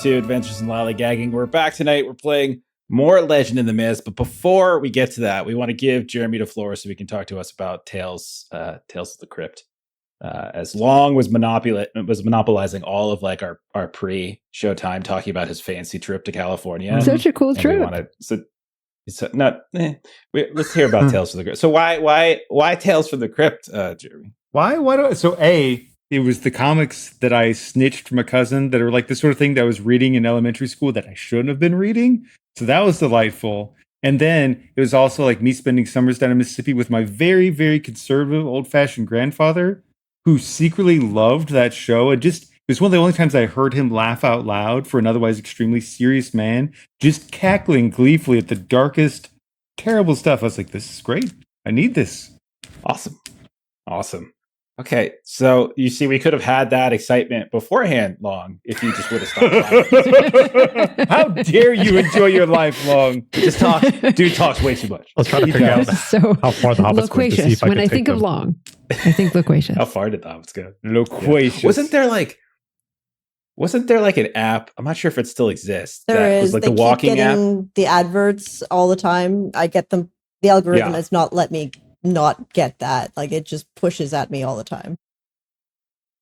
to Adventures in Lollygagging. We're back tonight. We're playing more Legendinthemist, but before we get to that, we want to give Jeremy the floor so he can talk to us about Tales of the Crypt. As Long was monopolizing all of like our pre-show time, talking about his fancy trip to California. Such a cool trip. Let's hear about Tales from the Crypt. So why Tales from the Crypt, Jeremy? It was the comics that I snitched from a cousin that are like the sort of thing that I was reading in elementary school that I shouldn't have been reading. So that was delightful. And then it was also like me spending summers down in Mississippi with my very, very conservative, old-fashioned grandfather who secretly loved that show. And just, it was one of the only times I heard him laugh out loud for an otherwise extremely serious man, just cackling gleefully at the darkest, terrible stuff. I was like, this is great. I need this. Awesome. Okay, so you see, we could have had that excitement beforehand, Long, if you just would have stopped. How dare you enjoy your life, Long? Dude talks way too much. Let's try to figure out how far the hobbits go to see if when I can think take of them. Long, I think loquacious. How far did the hobbits go? Loquacious. Yeah. Wasn't there like an app? I'm not sure if it still exists. There is. Was like they the walking keep getting app. the adverts all the time. I get them. The algorithm has not let me not get that. Like it just pushes at me all the time.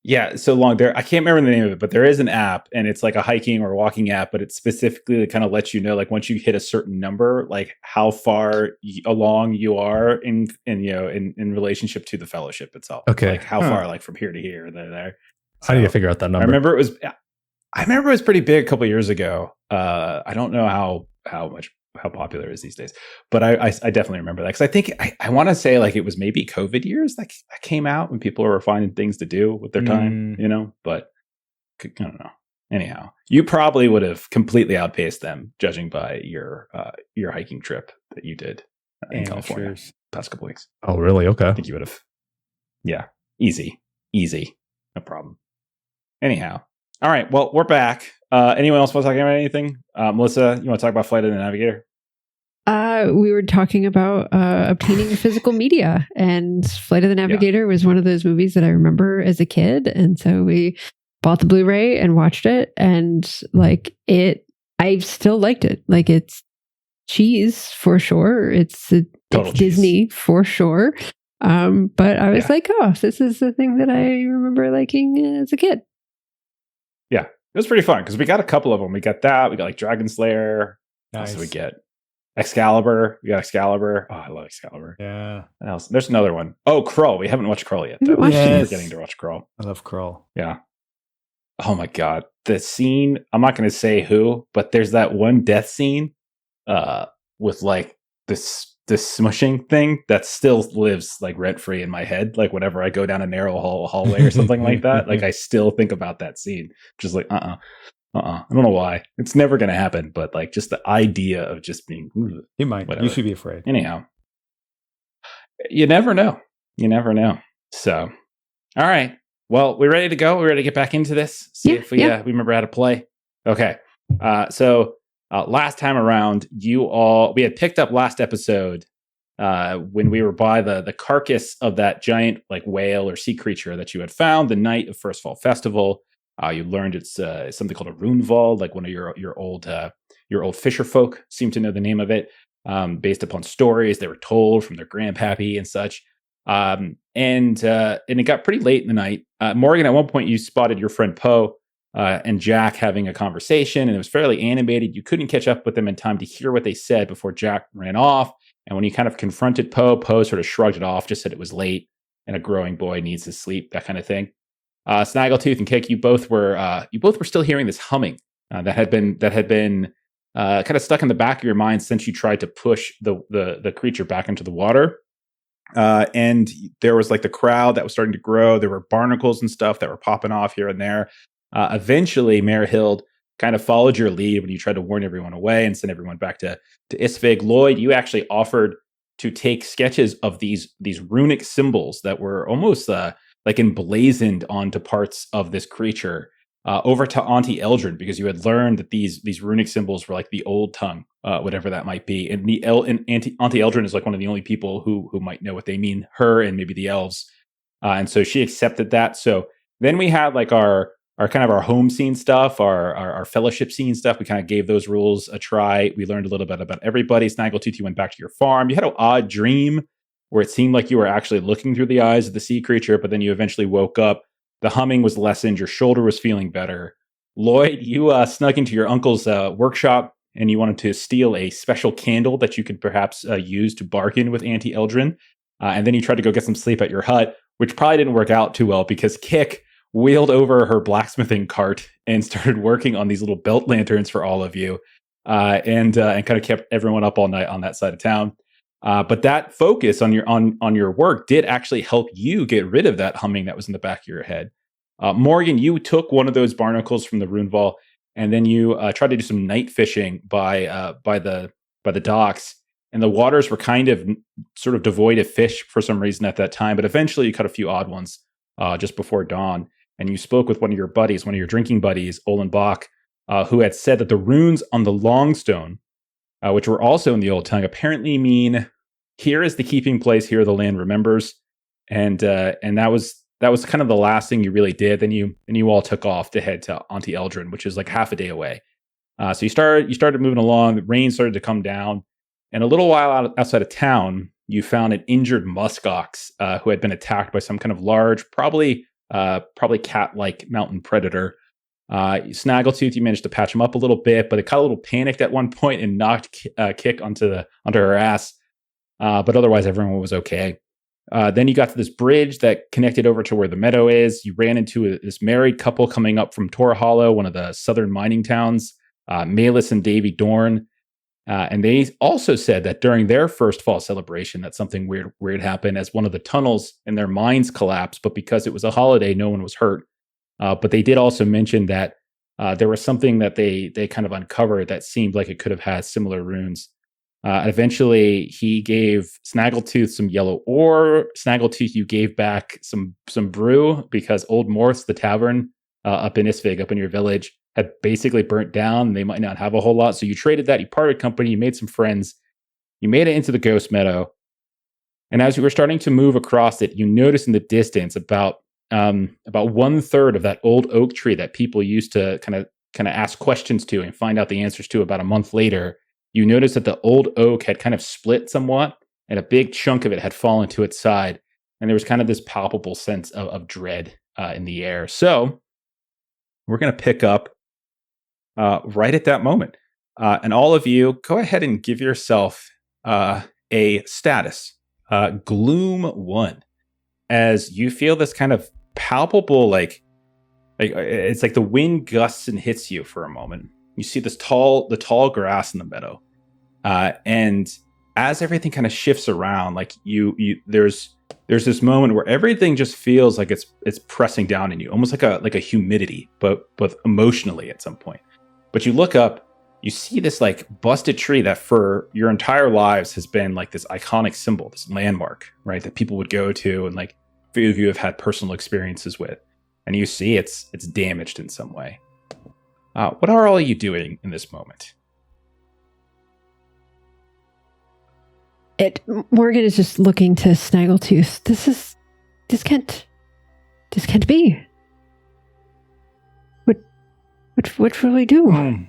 Yeah, so Long there. I can't remember the name of it, but there is an app, and it's like a hiking or walking app, but it specifically kind of lets you know, like once you hit a certain number, like how far along you are in relationship to the fellowship itself. Okay, like how far, like from here to here, there. How do you figure out that number? I remember it was pretty big a couple years ago. I don't know how popular it is these days, but I definitely remember that because I think I want to say like it was maybe COVID years that came out when people were finding things to do with their time, but I don't know. Anyhow, you probably would have completely outpaced them judging by your hiking trip that you did in California past couple weeks. Oh, really? Okay. I think you would have. Yeah. Easy. No problem. Anyhow. All right. Well, we're back. Anyone else want to talk about anything? Melissa, you want to talk about Flight of the Navigator? We were talking about obtaining physical media, and Flight of the Navigator was one of those movies that I remember as a kid. And so we bought the Blu-ray and watched it, and I still liked it. Like it's cheese for sure. It's Disney for sure. But I was like, oh, this is the thing that I remember liking as a kid. Yeah, it was pretty fun because we got a couple of them. We got that. We got like Dragon Slayer. Nice. So we get Excalibur. We got Excalibur. Oh, I love Excalibur. Yeah. What else? There's another one. Oh, Krull. We haven't watched Krull yet, though. We're getting to watch Krull. I love Krull. Yeah. Oh my God. The scene, I'm not going to say who, but there's that one death scene with like this smushing thing that still lives like rent free in my head. Like whenever I go down a narrow hallway or something like that, like I still think about that scene. Just like, I don't know why. It's never going to happen, but like just the idea of just being. You might. Whatever. You should be afraid. Anyhow, you never know. So, all right. Well, we're ready to go. We're ready to get back into this. See if we remember how to play. Okay. So last time around, we had picked up last episode when we were by the carcass of that giant like whale or sea creature that you had found the night of First Fall Festival. You learned it's something called a runevald, like one of your old fisher folk seem to know the name of it, based upon stories they were told from their grandpappy and such. And it got pretty late in the night. Morgan, at one point you spotted your friend Poe and Jack having a conversation, and it was fairly animated. You couldn't catch up with them in time to hear what they said before Jack ran off. And when you kind of confronted Poe sort of shrugged it off, just said it was late and a growing boy needs his sleep, that kind of thing. Snaggletooth and Kick, you both were still hearing this humming that had been kind of stuck in the back of your mind since you tried to push the creature back into the water. And there was like the crowd that was starting to grow. There were barnacles and stuff that were popping off here and there. Eventually, Mayor Hild kind of followed your lead when you tried to warn everyone away and send everyone back to Isvig. Lloyd, you actually offered to take sketches of these runic symbols that were almost like emblazoned onto parts of this creature over to Auntie Eldren, because you had learned that these runic symbols were like the old tongue, whatever that might be. And Auntie Eldren is like one of the only people who might know what they mean, her and maybe the elves. And so she accepted that. So then we had like our our home scene stuff, our fellowship scene stuff. We kind of gave those rules a try. We learned a little bit about everybody. Snaggletooth, you went back to your farm. You had an odd dream where it seemed like you were actually looking through the eyes of the sea creature, but then you eventually woke up. The humming was lessened. Your shoulder was feeling better. Lloyd, you snuck into your uncle's workshop, and you wanted to steal a special candle that you could perhaps use to bargain with Auntie Eldren. And then you tried to go get some sleep at your hut, which probably didn't work out too well because Kick wheeled over her blacksmithing cart and started working on these little belt lanterns for all of you, and kind of kept everyone up all night on that side of town. But that focus on your work did actually help you get rid of that humming that was in the back of your head. Morgan, you took one of those barnacles from the Runevall, and then you tried to do some night fishing by the docks. And the waters were kind of sort of devoid of fish for some reason at that time. But eventually you caught a few odd ones just before dawn. And you spoke with one of your buddies, one of your drinking buddies, Olin Bach, who had said that the runes on the Longstone, which were also in the Old Tongue, apparently mean here is the keeping place, here the land remembers. And that was kind of the last thing you really did. Then you all took off to head to Auntie Eldren, which is like half a day away. So you started moving along. The rain started to come down. And a little while outside of town, you found an injured muskox who had been attacked by some kind of large, probably cat-like mountain predator. Snaggletooth, you managed to patch him up a little bit, but it got a little panicked at one point and knocked Kick onto her ass. But otherwise, everyone was okay. Then you got to this bridge that connected over to where the meadow is. You ran into this married couple coming up from Tor Hollow, one of the southern mining towns, Malus and Davy Dorn. And they also said that during their first fall celebration, that something weird happened as one of the tunnels in their mines collapsed. But because it was a holiday, no one was hurt. But they did also mention that there was something that they kind of uncovered that seemed like it could have had similar runes. And eventually, he gave Snaggletooth some yellow ore. Snaggletooth, you gave back some brew because Old Morse, the tavern up in Isvig, up in your village, had basically burnt down. They might not have a whole lot. So you traded that. You parted company. You made some friends. You made it into the Ghost Meadow. And as you were starting to move across it, you noticed in the distance about 1/3 of that old oak tree that people used to kind of ask questions to and find out the answers to about a month later. You noticed that the old oak had kind of split somewhat, and a big chunk of it had fallen to its side. And there was kind of this palpable sense of dread in the air. So we're going to pick up right at that moment. And all of you, go ahead and give yourself a status, Gloom 1, as you feel this kind of palpable, like it's like the wind gusts and hits you for a moment. You see the tall grass in the meadow, and as everything kind of shifts around, like there's this moment where everything just feels like it's pressing down on you, almost like a humidity, but emotionally at some point. But you look up, you see this like busted tree that for your entire lives has been like this iconic symbol, this landmark, right? That people would go to and like a few of you have had personal experiences with, and you see it's damaged in some way. What are all you doing in this moment? Morgan is just looking to Snaggletooth. This can't be. What will we do?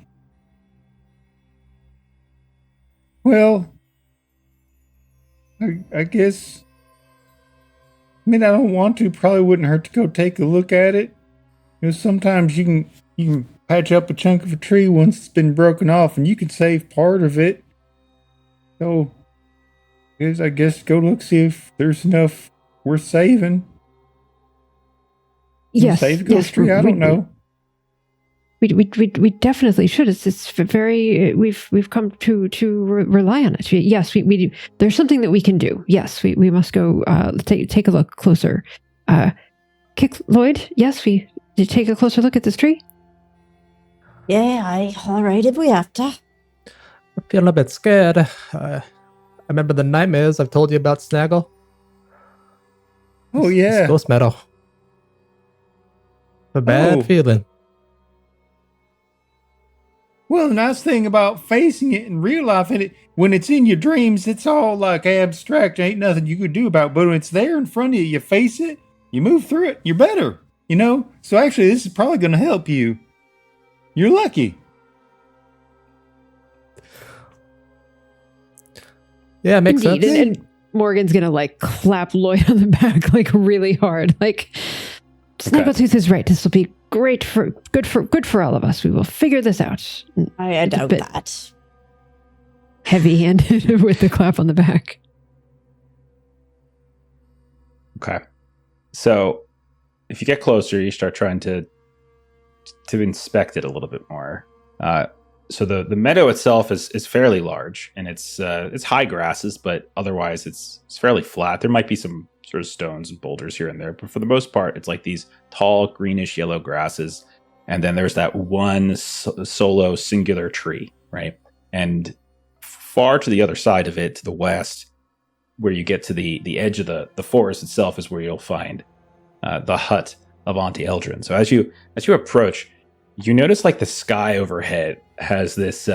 Well, I guess. I mean, I don't want to. Probably wouldn't hurt to go take a look at it. You know, sometimes you can patch up a chunk of a tree once it's been broken off, and you can save part of it. So, I guess go look, see if there's enough worth saving. Yes, save the ghost tree. I don't know. We definitely should. It's very. We've come to rely on it. Yes, we do. There's something that we can do. Yes, we must go take a look closer. Lloyd. Yes, we did take a closer look at this tree. Yeah, all right if we have to. I'm feeling a bit scared. I remember the nightmares I've told you about, Snaggle. Oh, yeah. It's Ghost Meadow. A bad feeling. Well, the nice thing about facing it in real life, when it's in your dreams, it's all like abstract. Ain't nothing you could do about it. But when it's there in front of you, you face it, you move through it, you're better. So actually this is probably going to help you. You're lucky. Yeah, it makes Indeed. sense. And Morgan's gonna like clap Lloyd on the back like really hard. Like Snaggletooth is right. This will be good for all of us. We will figure this out. I doubt that. Heavy-handed with the clap on the back. Okay. So if you get closer, you start trying to inspect it a little bit more. So the meadow itself is fairly large, and it's high grasses, but otherwise it's fairly flat. There might be some sort of stones and boulders here and there, but for the most part, it's like these tall greenish yellow grasses, and then there's that one solo singular tree, right? And far to the other side of it, to the west, where you get to the edge of the forest itself, is where you'll find the hut of Auntie Eldren. So as you approach, you notice like the sky overhead has this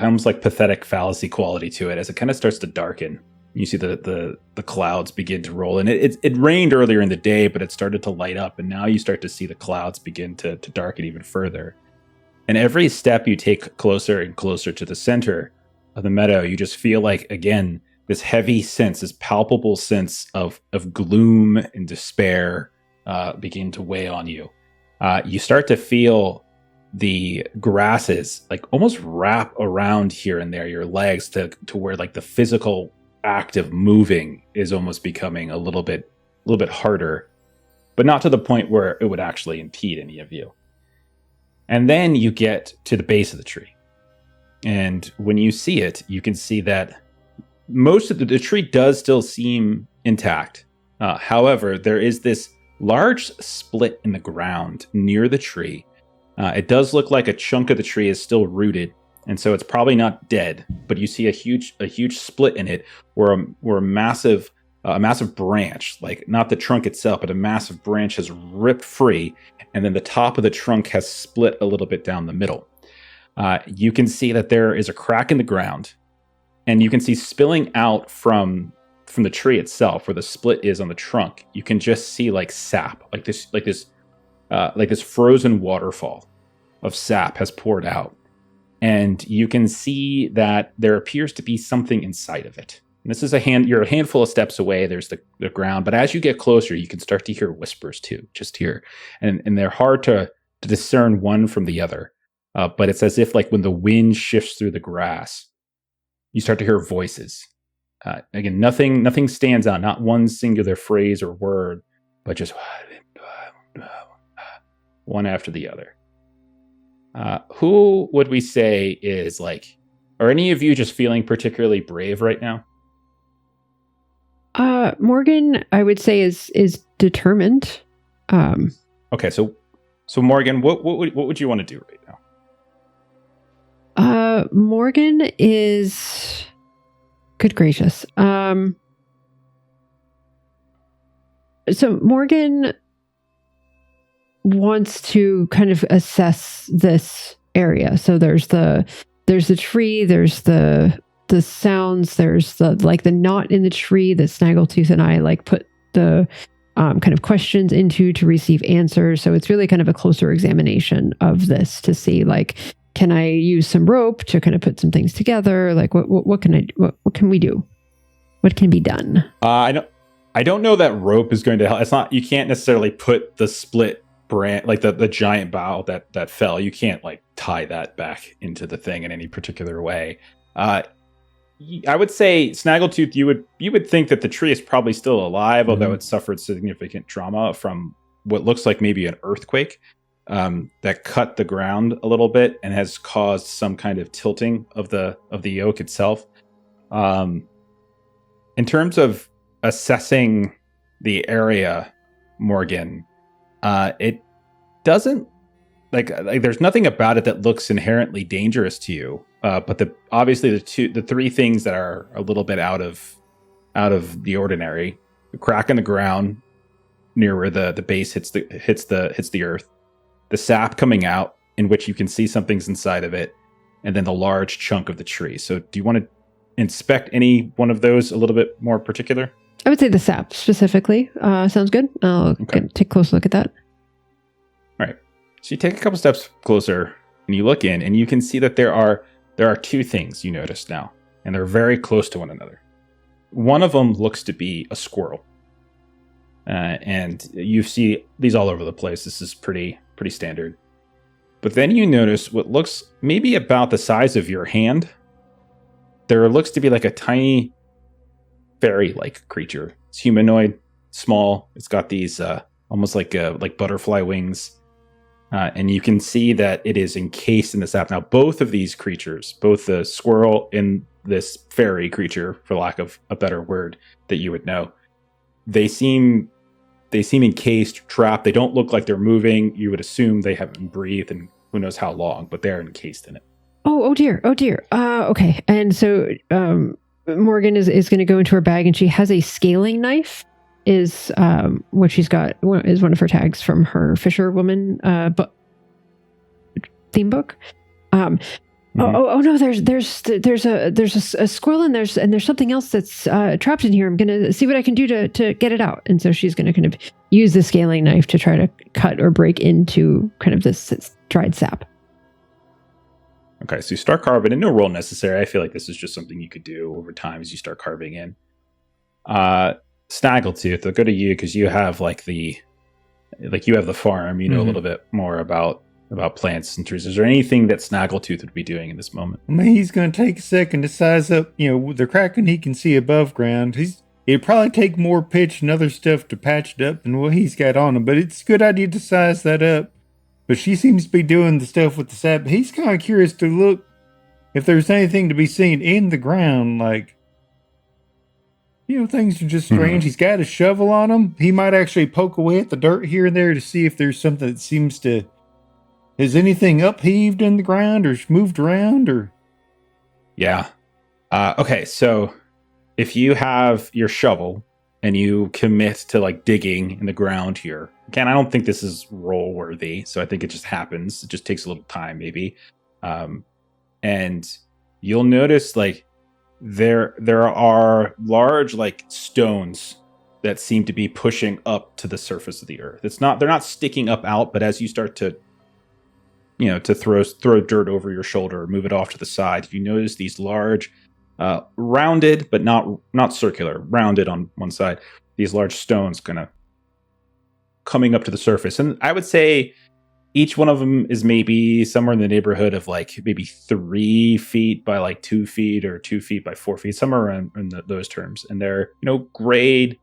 almost like pathetic fallacy quality to it as it kind of starts to darken. You see the clouds begin to roll, and it rained earlier in the day, but it started to light up, and now you start to see the clouds begin to darken even further. And every step you take closer and closer to the center of the meadow, you just feel like, again, this heavy sense, this palpable sense of gloom and despair begin to weigh on you. You start to feel the grasses like almost wrap around here and there your legs to where like the physical act of moving is almost becoming a little bit harder, but not to the point where it would actually impede any of you. And then you get to the base of the tree, and when you see it, you can see that most of the tree does still seem intact. However, there is this large split in the ground near the tree. It does look like a chunk of the tree is still rooted, and so it's probably not dead. But you see a huge split in it, where a massive branch, like not the trunk itself, but a massive branch has ripped free, and then the top of the trunk has split a little bit down the middle. You can see that there is a crack in the ground, and you can see spilling out from the tree itself, where the split is on the trunk. You can just see like sap, like this frozen waterfall of sap has poured out. And you can see that there appears to be something inside of it. And this is you're a handful of steps away. There's the ground. But as you get closer, you can start to hear whispers too, just here. And they're hard to discern one from the other. But it's as if like when the wind shifts through the grass, you start to hear voices. Again, nothing stands out, not one singular phrase or word, but just one after the other. Who would we say is like, are any of you just feeling particularly brave right now? Morgan, I would say is determined. Okay, so Morgan, what would you want to do right now? Morgan is, good gracious. So Morgan wants to kind of assess this area. So there's the tree, there's the sounds, there's the knot in the tree that Snaggletooth and I like put the kind of questions into to receive answers. So it's really kind of a closer examination of this to see like, can I use some rope to kind of put some things together? Like what can we do? What can be done? I don't know that rope is going to help. It's not, you can't necessarily put the split branch, like the giant bough that fell. You can't like tie that back into the thing in any particular way. I would say, Snaggletooth, you would think that the tree is probably still alive, although it suffered significant trauma from what looks like maybe an earthquake that cut the ground a little bit and has caused some kind of tilting of the oak itself. In terms of assessing the area, Morgan, it doesn't like there's nothing about it that looks inherently dangerous to you. But obviously the three things that are a little bit out of the ordinary: the crack in the ground near where the base hits the earth, the sap coming out in which you can see something's inside of it, and then the large chunk of the tree. So do you want to inspect any one of those a little bit more particular? I would say the sap specifically. Sounds good. I'll take a close look at that. So you take a couple steps closer and you look in and you can see that there are two things you notice now, and they're very close to one another. One of them looks to be a squirrel. And you see these all over the place. This is pretty standard. But then you notice what looks maybe about the size of your hand. There looks to be like a tiny fairy-like creature. It's humanoid, small. It's got these almost like butterfly wings. And you can see that it is encased in this sap. Now, both of these creatures, both the squirrel and this fairy creature, for lack of a better word that you would know, they seem encased, trapped. They don't look like they're moving. You would assume they haven't breathed in who knows how long, but they're encased in it. Oh dear. Okay. And so Morgan is going to go into her bag, and she has a scaling knife. Is what she's got is one of her tags from her fisherwoman theme book. Oh no! There's a squirrel, and there's something else that's trapped in here. I'm gonna see what I can do to get it out. And so she's gonna kind of use the scaling knife to try to cut or break into kind of this dried sap. Okay, so you start carving, and no roll necessary. I feel like this is just something you could do over time as you start carving in. Snaggletooth, I'll go to you because you have you have the farm. You know a little bit more about plants and trees. Is there anything that Snaggletooth would be doing in this moment? I mean, he's going to take a second to size up, the cracking he can see above ground. It'd probably take more pitch and other stuff to patch it up than what he's got on him, but it's a good idea to size that up. But she seems to be doing the stuff with the sap. He's kind of curious to look if there's anything to be seen in the ground, like, things are just strange. Mm-hmm. He's got a shovel on him. He might actually poke away at the dirt here and there to see if there's something that seems to... Is anything upheaved in the ground or moved around or? Yeah. Okay, so if you have your shovel and you commit to digging in the ground here, again, I don't think this is roll worthy, so I think it just happens. It just takes a little time, maybe. And you'll notice there are large stones that seem to be pushing up to the surface of the earth. They're not sticking up out, but as you start to throw dirt over your shoulder, move it off to the side, you notice these large, rounded, but not circular, rounded on one side, these large stones kind of coming up to the surface. And I would say each one of them is maybe somewhere in the neighborhood of maybe 3 feet by 2 feet or 2 feet by 4 feet, somewhere around in those terms. And they're, grayed,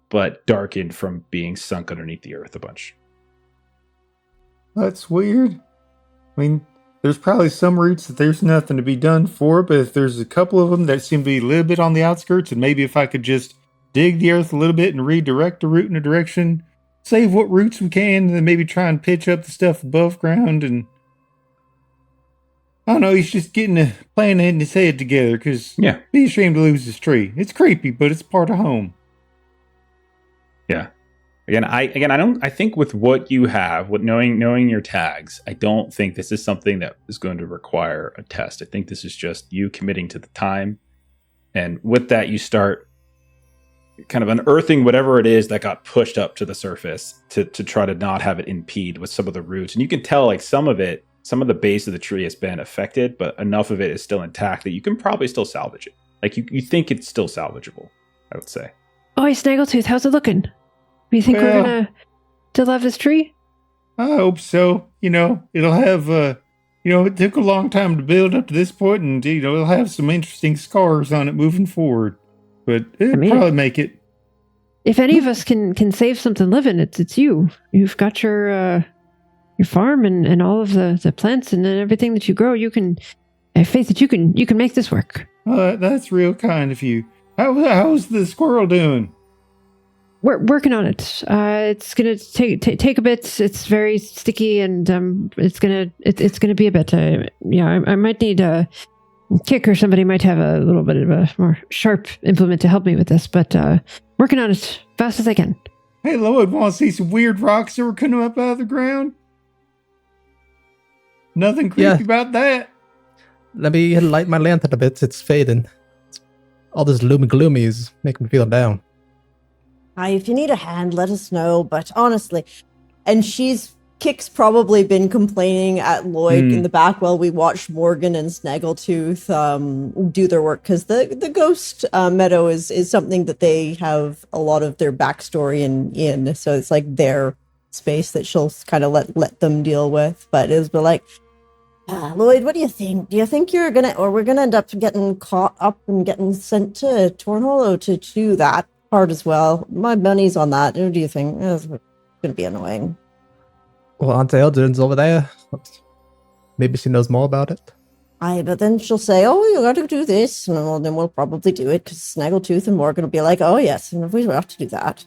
but darkened from being sunk underneath the earth a bunch. That's weird. I mean, there's probably some roots that there's nothing to be done for, but if there's a couple of them that seem to be a little bit on the outskirts, and maybe if I could just dig the earth a little bit and redirect the root in a direction, save what roots we can, and then maybe try and pitch up the stuff above ground, and I don't know, he's just getting a plan in his head together, because be ashamed to lose his tree. It's creepy, but it's part of home. Yeah. I think with what you have, with knowing your tags, I don't think this is something that is going to require a test. I think this is just you committing to the time. And with that, you start kind of unearthing whatever it is that got pushed up to the surface to try to not have it impede with some of the roots. And you can tell some of the base of the tree has been affected, but enough of it is still intact that you can probably still salvage it. You think it's still salvageable, I would say. Oh, hey, Snaggletooth, how's it looking? Do you think we're going to still have this tree? I hope so. It'll have, it took a long time to build up to this point, and, it'll have some interesting scars on it moving forward. But it'll probably make it. If any of us can save something living, it's you. You've got your farm and all of the plants and everything that you grow. I have faith that you can make this work. That's real kind of you. How's the squirrel doing? We're working on it. It's gonna take a bit. It's very sticky, and it's gonna be a bit. I might need a kick, or somebody might have a little bit of a more sharp implement to help me with this. But working on it fast as I can. Hey, Lloyd, want to see some weird rocks that were coming up out of the ground? Nothing creepy about that. Let me light my lantern a bit. It's fading. All this gloomy is making me feel down. If you need a hand, let us know. But honestly, and she's Kick's probably been complaining at Lloyd in the back while we watched Morgan and Snaggletooth do their work, because the ghost meadow is something that they have a lot of their backstory in, so it's like their space that she'll kind of let them deal with. But it was like, Lloyd, what do you think? Do you think we're gonna end up getting caught up and getting sent to Tornhollow to do that part as well? My money's on that. What do you think? It's gonna be annoying. Well, Auntie Eldren's over there. Maybe she knows more about it. Aye, but then she'll say, "Oh, you got to do this," and then we'll probably do it because Snaggletooth and Morgan will be like, "Oh yes, and we have to do that."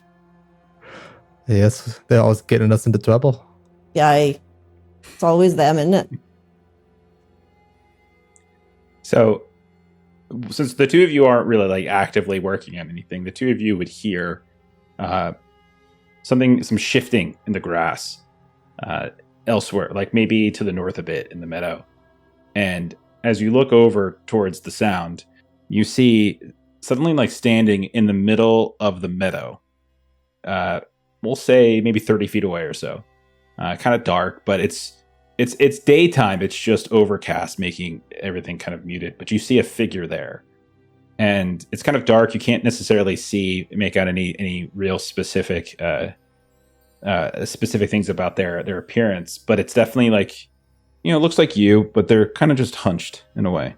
Yes, they're always getting us into trouble. Yeah, it's always them, isn't it? So, since the two of you aren't really like actively working on anything, the two of you would hear some shifting in the grass elsewhere, like maybe to the north a bit in the meadow. And as you look over towards the sound, you see suddenly like standing in the middle of the meadow. We'll say maybe 30 feet away or so. Kind of dark, but it's daytime. It's just overcast, making everything kind of muted. But you see a figure there, and it's kind of dark. You can't necessarily make out any real specific things about their appearance. But it's definitely like, it looks like you, but they're kind of just hunched in a way,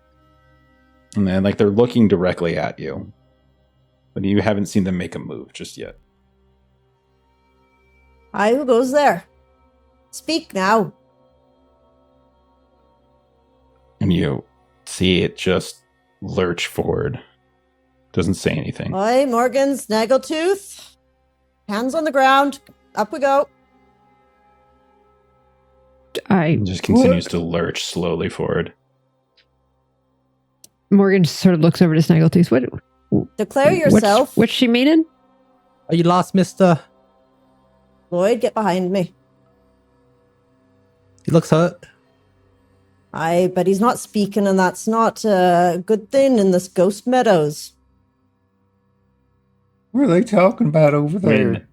and then like they're looking directly at you, but you haven't seen them make a move just yet. Aye, who goes there? Speak now. And you see it just lurch forward. Doesn't say anything. Aye, Morgan, Snaggletooth. Hands on the ground. Up we go. It just continues to lurch slowly forward. Morgan sort of looks over to Snaggletooth. What? Declare yourself. What's she meaning? Are you lost, mister? Lloyd, get behind me. He looks hurt. Aye, but he's not speaking, and that's not a good thing in this Ghost Meadows. What are they talking about over there?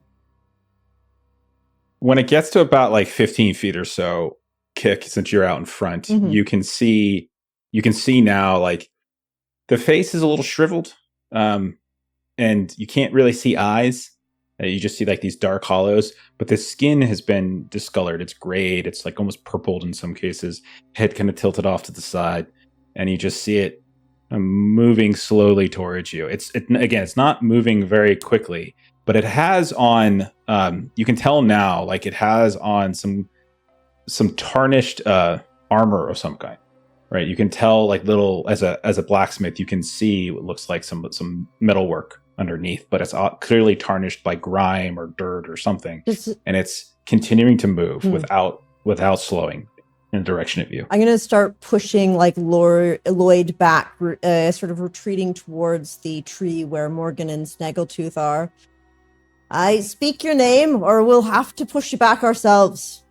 When it gets to about like 15 feet or so, Kick, since you're out in front, you can see now like the face is a little shriveled, and you can't really see eyes. You just see like these dark hollows, but the skin has been discolored. It's grayed. It's like almost purpled in some cases. Head kind of tilted off to the side, and you just see it moving slowly towards you. It's not moving very quickly, but it has on. You can tell now, like it has on some tarnished armor of some kind, right? You can tell like little as a blacksmith, you can see what looks like some metalwork underneath, but it's clearly tarnished by grime or dirt or something, and it's continuing to move without slowing in the direction of you. I'm gonna start pushing like Lloyd back, sort of retreating towards the tree where Morgan and Snaggletooth are. I speak your name, or we'll have to push you back ourselves.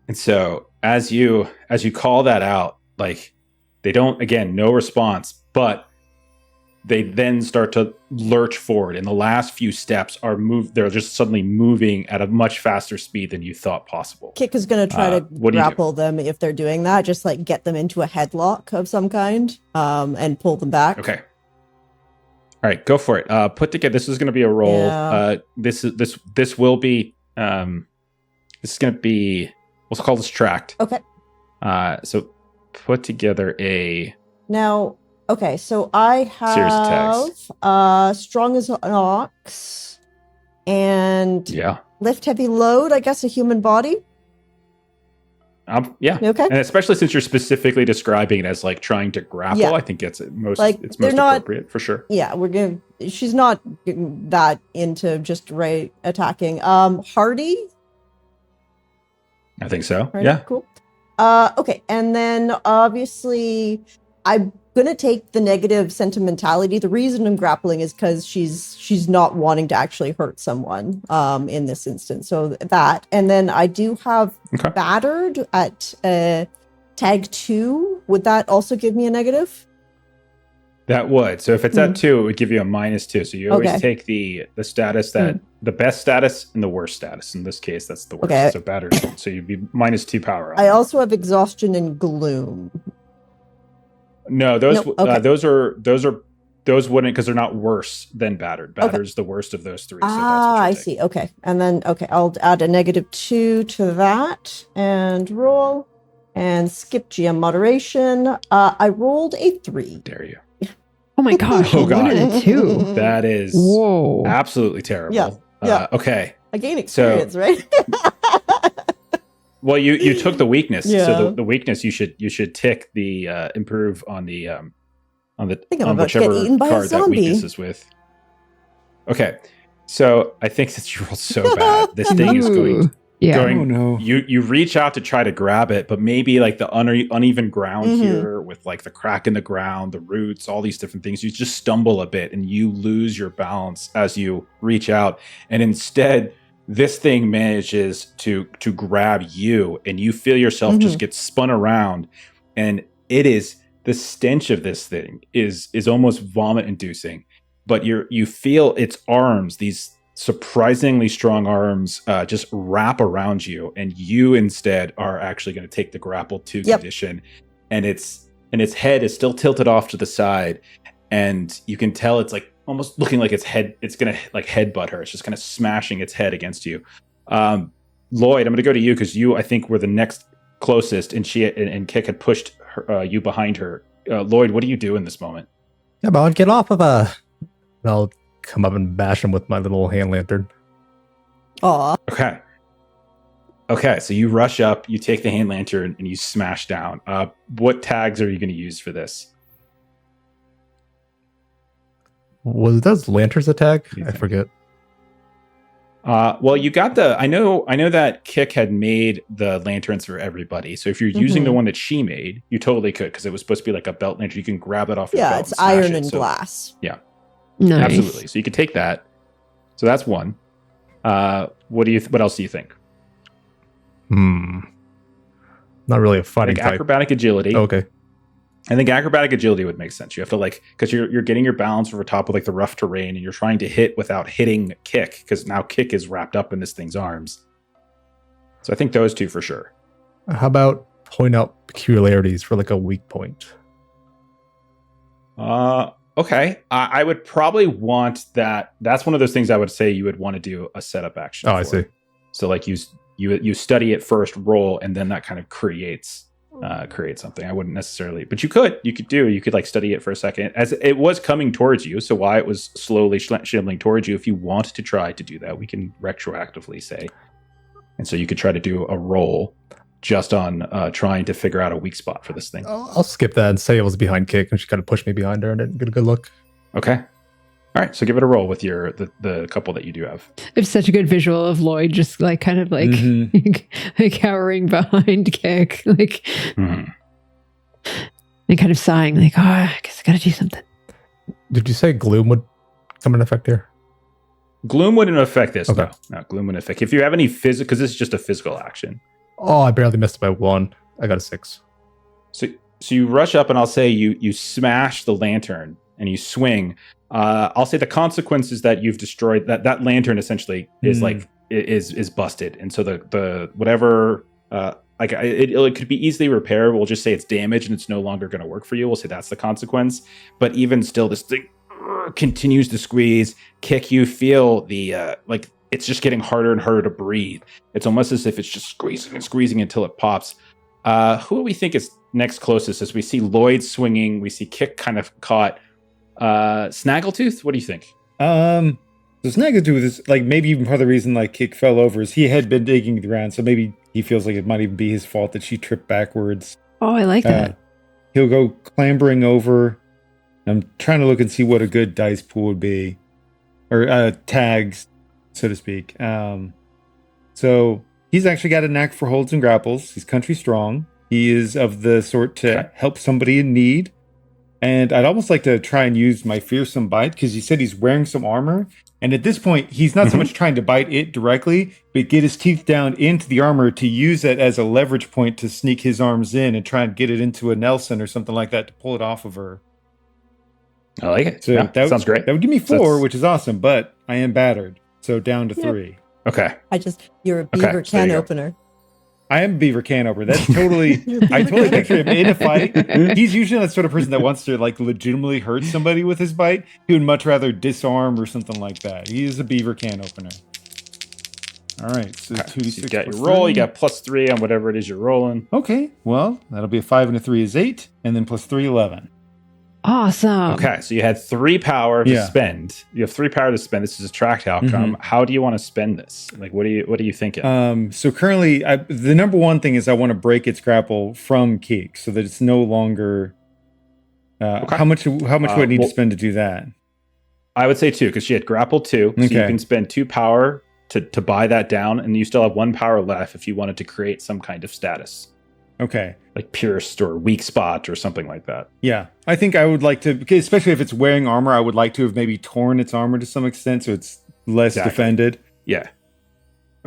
And so as you call that out, like they don't, again, no response, but they then start to lurch forward, and the last few steps they're just suddenly moving at a much faster speed than you thought possible. Kick is going to try to grapple them if they're doing that, just like get them into a headlock of some kind, and pull them back. Okay. All right, go for it. Put together. This is going to be a roll. Yeah. This will be. This is going to be. We'll call this tracked. Okay. So put together a. Now, okay, so I have strong as an ox and lift heavy load. I guess a human body. Yeah. Okay. And especially since you're specifically describing it as like trying to grapple, I think it's most appropriate for sure. Yeah, she's not that into just attacking. Hardy. I think so. Right? Yeah. Cool. Okay, and then obviously I'm gonna take the negative sentimentality. The reason I'm grappling is because she's not wanting to actually hurt someone in this instance. So that, and then I do have battered at tag 2. Would that also give me a negative? That would. So if it's at 2, it would give you a -2. So you always Okay. take the status that the best status and the worst status. In this case, that's the worst. Okay. So battered. So you'd be -2 power. I also have exhaustion and gloom. No, those Nope, okay. those wouldn't, because they're not worse than battered. Battered's the worst of those 3. So that's what I you'll take. see. Okay. And then, I'll add a -2 to that and roll and skip GM moderation. I rolled a 3. Dare you? Oh my gosh. Oh, A 1 and a 2. That is Whoa. absolutely terrible. Yeah. Okay. I gain experience, right? Well, you took the weakness. Yeah. So the weakness you should tick the improve on the think I'm on about to get whichever eaten by a card that zombie. weakness is with. Okay. So I think since you rolled so bad, this thing is going. Yeah. Oh no. You reach out to try to grab it, but maybe like the uneven ground here with like the crack in the ground, the roots, all these different things, you just stumble a bit and you lose your balance as you reach out. And instead, this thing manages to grab you, and you feel yourself just get spun around. And it is, the stench of this thing is almost vomit inducing, but you feel its arms, these surprisingly strong arms, just wrap around you, and you instead are actually going to take the grapple 2 condition, and its head is still tilted off to the side, and you can tell it's like almost looking like it's going to like headbutt her. It's just kind of smashing its head against you. Lloyd, I'm going to go to you because you, I think, were the next closest, and Kick had pushed you behind her. Lloyd, what do you do in this moment? Yeah, but I'll get off of I'll come up and bash him with my little hand lantern. Aw. Okay, so you rush up, you take the hand lantern, and you smash down. What tags are you going to use for this? Does lanterns attack? I forget. Well, you got I know that Kick had made the lanterns for everybody. So if you're using the one that she made, you totally could, because it was supposed to be like a belt lantern. You can grab it off your belt. Yeah, it's and smash iron it. and So, glass. Yeah. Nice. Absolutely. So you could take that. So that's one. What else do you think? Not really a I fighting think type. acrobatic agility. Okay. I think acrobatic agility would make sense. You have to because you're getting your balance over top of like the rough terrain, and you're trying to hit without hitting Kick, because now Kick is wrapped up in this thing's arms. So I think those 2 for sure. How about point out peculiarities for like a weak point? Okay. I would probably want that. That's one of those things I would say you would want to do a setup action. Oh, I see. So like you study it first, roll, and then that kind of creates something. I wouldn't necessarily, but you could like study it for a second as it was coming towards you. So while it was slowly shambling towards you, if you want to try to do that, we can retroactively say. And so you could try to do a roll just on trying to figure out a weak spot for this thing. I'll skip that and say it was behind Kick, and she kind of pushed me behind her and didn't get a good look. Okay. All right. So give it a roll with the couple that you do have. It's such a good visual of Lloyd just like kind of like, like cowering behind Kick, like and kind of sighing, like, oh, I guess I gotta do something. Did you say gloom would come into effect here? Gloom wouldn't affect this. Okay. No, gloom wouldn't affect. If you have any physical, because this is just a physical action. Oh, I barely missed it by 1. I got a 6. So you rush up, and I'll say you smash the lantern and you swing. I'll say the consequence is that you've destroyed that lantern. Essentially, is like is busted, and so the whatever it could be easily repaired. We'll just say it's damaged and it's no longer going to work for you. We'll say that's the consequence. But even still, this thing continues to squeeze. Kick, you feel the like it's just getting harder and harder to breathe. It's almost as if it's just squeezing and squeezing until it pops. Who do we think is next closest? As we see Lloyd swinging, we see Kick kind of caught. Snaggletooth, what do you think? So Snaggletooth is like maybe even part of the reason like Kick fell over is he had been digging the ground, so maybe he feels like it might even be his fault that she tripped backwards. Oh, I like that. He'll go clambering over. I'm trying to look and see what a good dice pool would be, or tags, so to speak. So he's actually got a knack for holds and grapples. He's country strong. He is of the sort to help somebody in need. And I'd almost like to try and use my fearsome bite, because he said he's wearing some armor. And at this point, he's not so much trying to bite it directly, but get his teeth down into the armor to use it as a leverage point to sneak his arms in and try and get it into a Nelson or something like that to pull it off of her. I like it. So Yeah, that sounds great. That would give me So 4, that's- which is awesome, but I am battered. So down to 3. Okay. You're a beaver so there can you go. opener. I am a beaver can opener. That's totally. I totally picture him in a fight. He's usually that sort of person that wants to like legitimately hurt somebody with his bite. He would much rather disarm or something like that. He is a beaver can opener. All right, so Okay. 2d6. So you got your plus roll. 3. You got +3 on whatever it is you're rolling. Okay, well that'll be a 5 and a 3 is 8, and then plus 3, 11. Awesome. Okay, so you had 3 power to Yeah. spend. You have 3 power to spend. This is a tracked outcome. How do you want to spend this? Like, what are you thinking? So currently, the number one thing is I want to break its grapple from Keek so that it's no longer. Okay. How much would I need to spend to do that? I would say 2 because she had grapple 2, so you Okay. can spend 2 power to buy that down, and you still have 1 power left if you wanted to create some kind of status, Okay. like pierced or weak spot or something like that. Yeah, I think I would like to, because especially if it's wearing armor, I would like to have maybe torn its armor to some extent so it's less Exactly. defended. Yeah.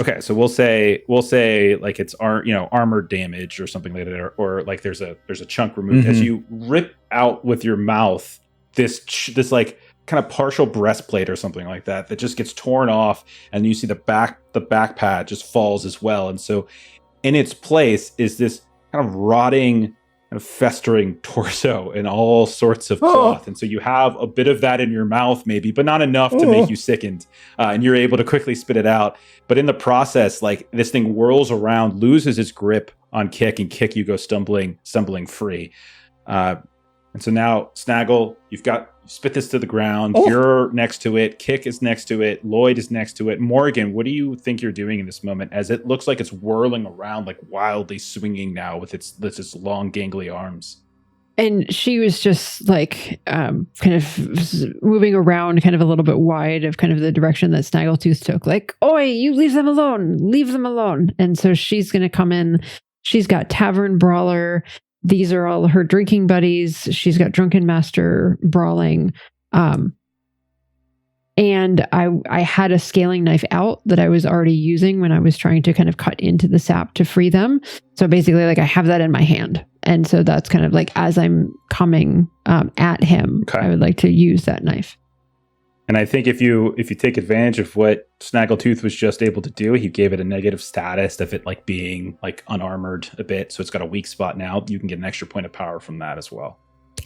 Okay, so we'll say like it's armor damage or something like that, or like there's a chunk removed as you rip out with your mouth this like kind of partial breastplate or something like that just gets torn off, and you see the back pad just falls as well, and so in its place is this kind of rotting, kind of festering torso and all sorts of cloth. And so you have a bit of that in your mouth maybe, but not enough to make you sickened. And you're able to quickly spit it out. But in the process, like this thing whirls around, loses its grip on Kick, and Kick, you go stumbling free. And so now, Snaggle, you spit this to the ground. You're next to it. Kick is next to it. Lloyd is next to it. Morgan, what do you think you're doing in this moment as it looks like it's whirling around, like wildly swinging now with its long, gangly arms? And she was just like kind of moving around kind of a little bit wide of kind of the direction that Snaggletooth took. Like, oi, you leave them alone. Leave them alone. And so she's going to come in. She's got Tavern Brawler. These are all her drinking buddies. She's got Drunken Master Brawling. And I had a scaling knife out that I was already using when I was trying to kind of cut into the sap to free them. So basically, like I have that in my hand. And so that's kind of like as I'm coming at him, I would like to use that knife. And I think if you take advantage of what Snaggletooth was just able to do, he gave it a negative status of it like being like unarmored a bit. So it's got a weak spot now. You can get an extra point of power from that as well.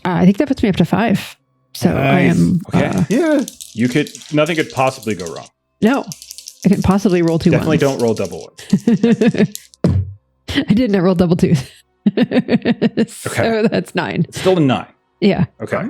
I think that puts me up to 5. So Nice. I am... Yeah. Nothing could possibly go wrong. No. I can possibly roll 2 Definitely ones. don't roll double ones. I did not roll double tooth. So that's 9. It's still a 9. Yeah. Okay.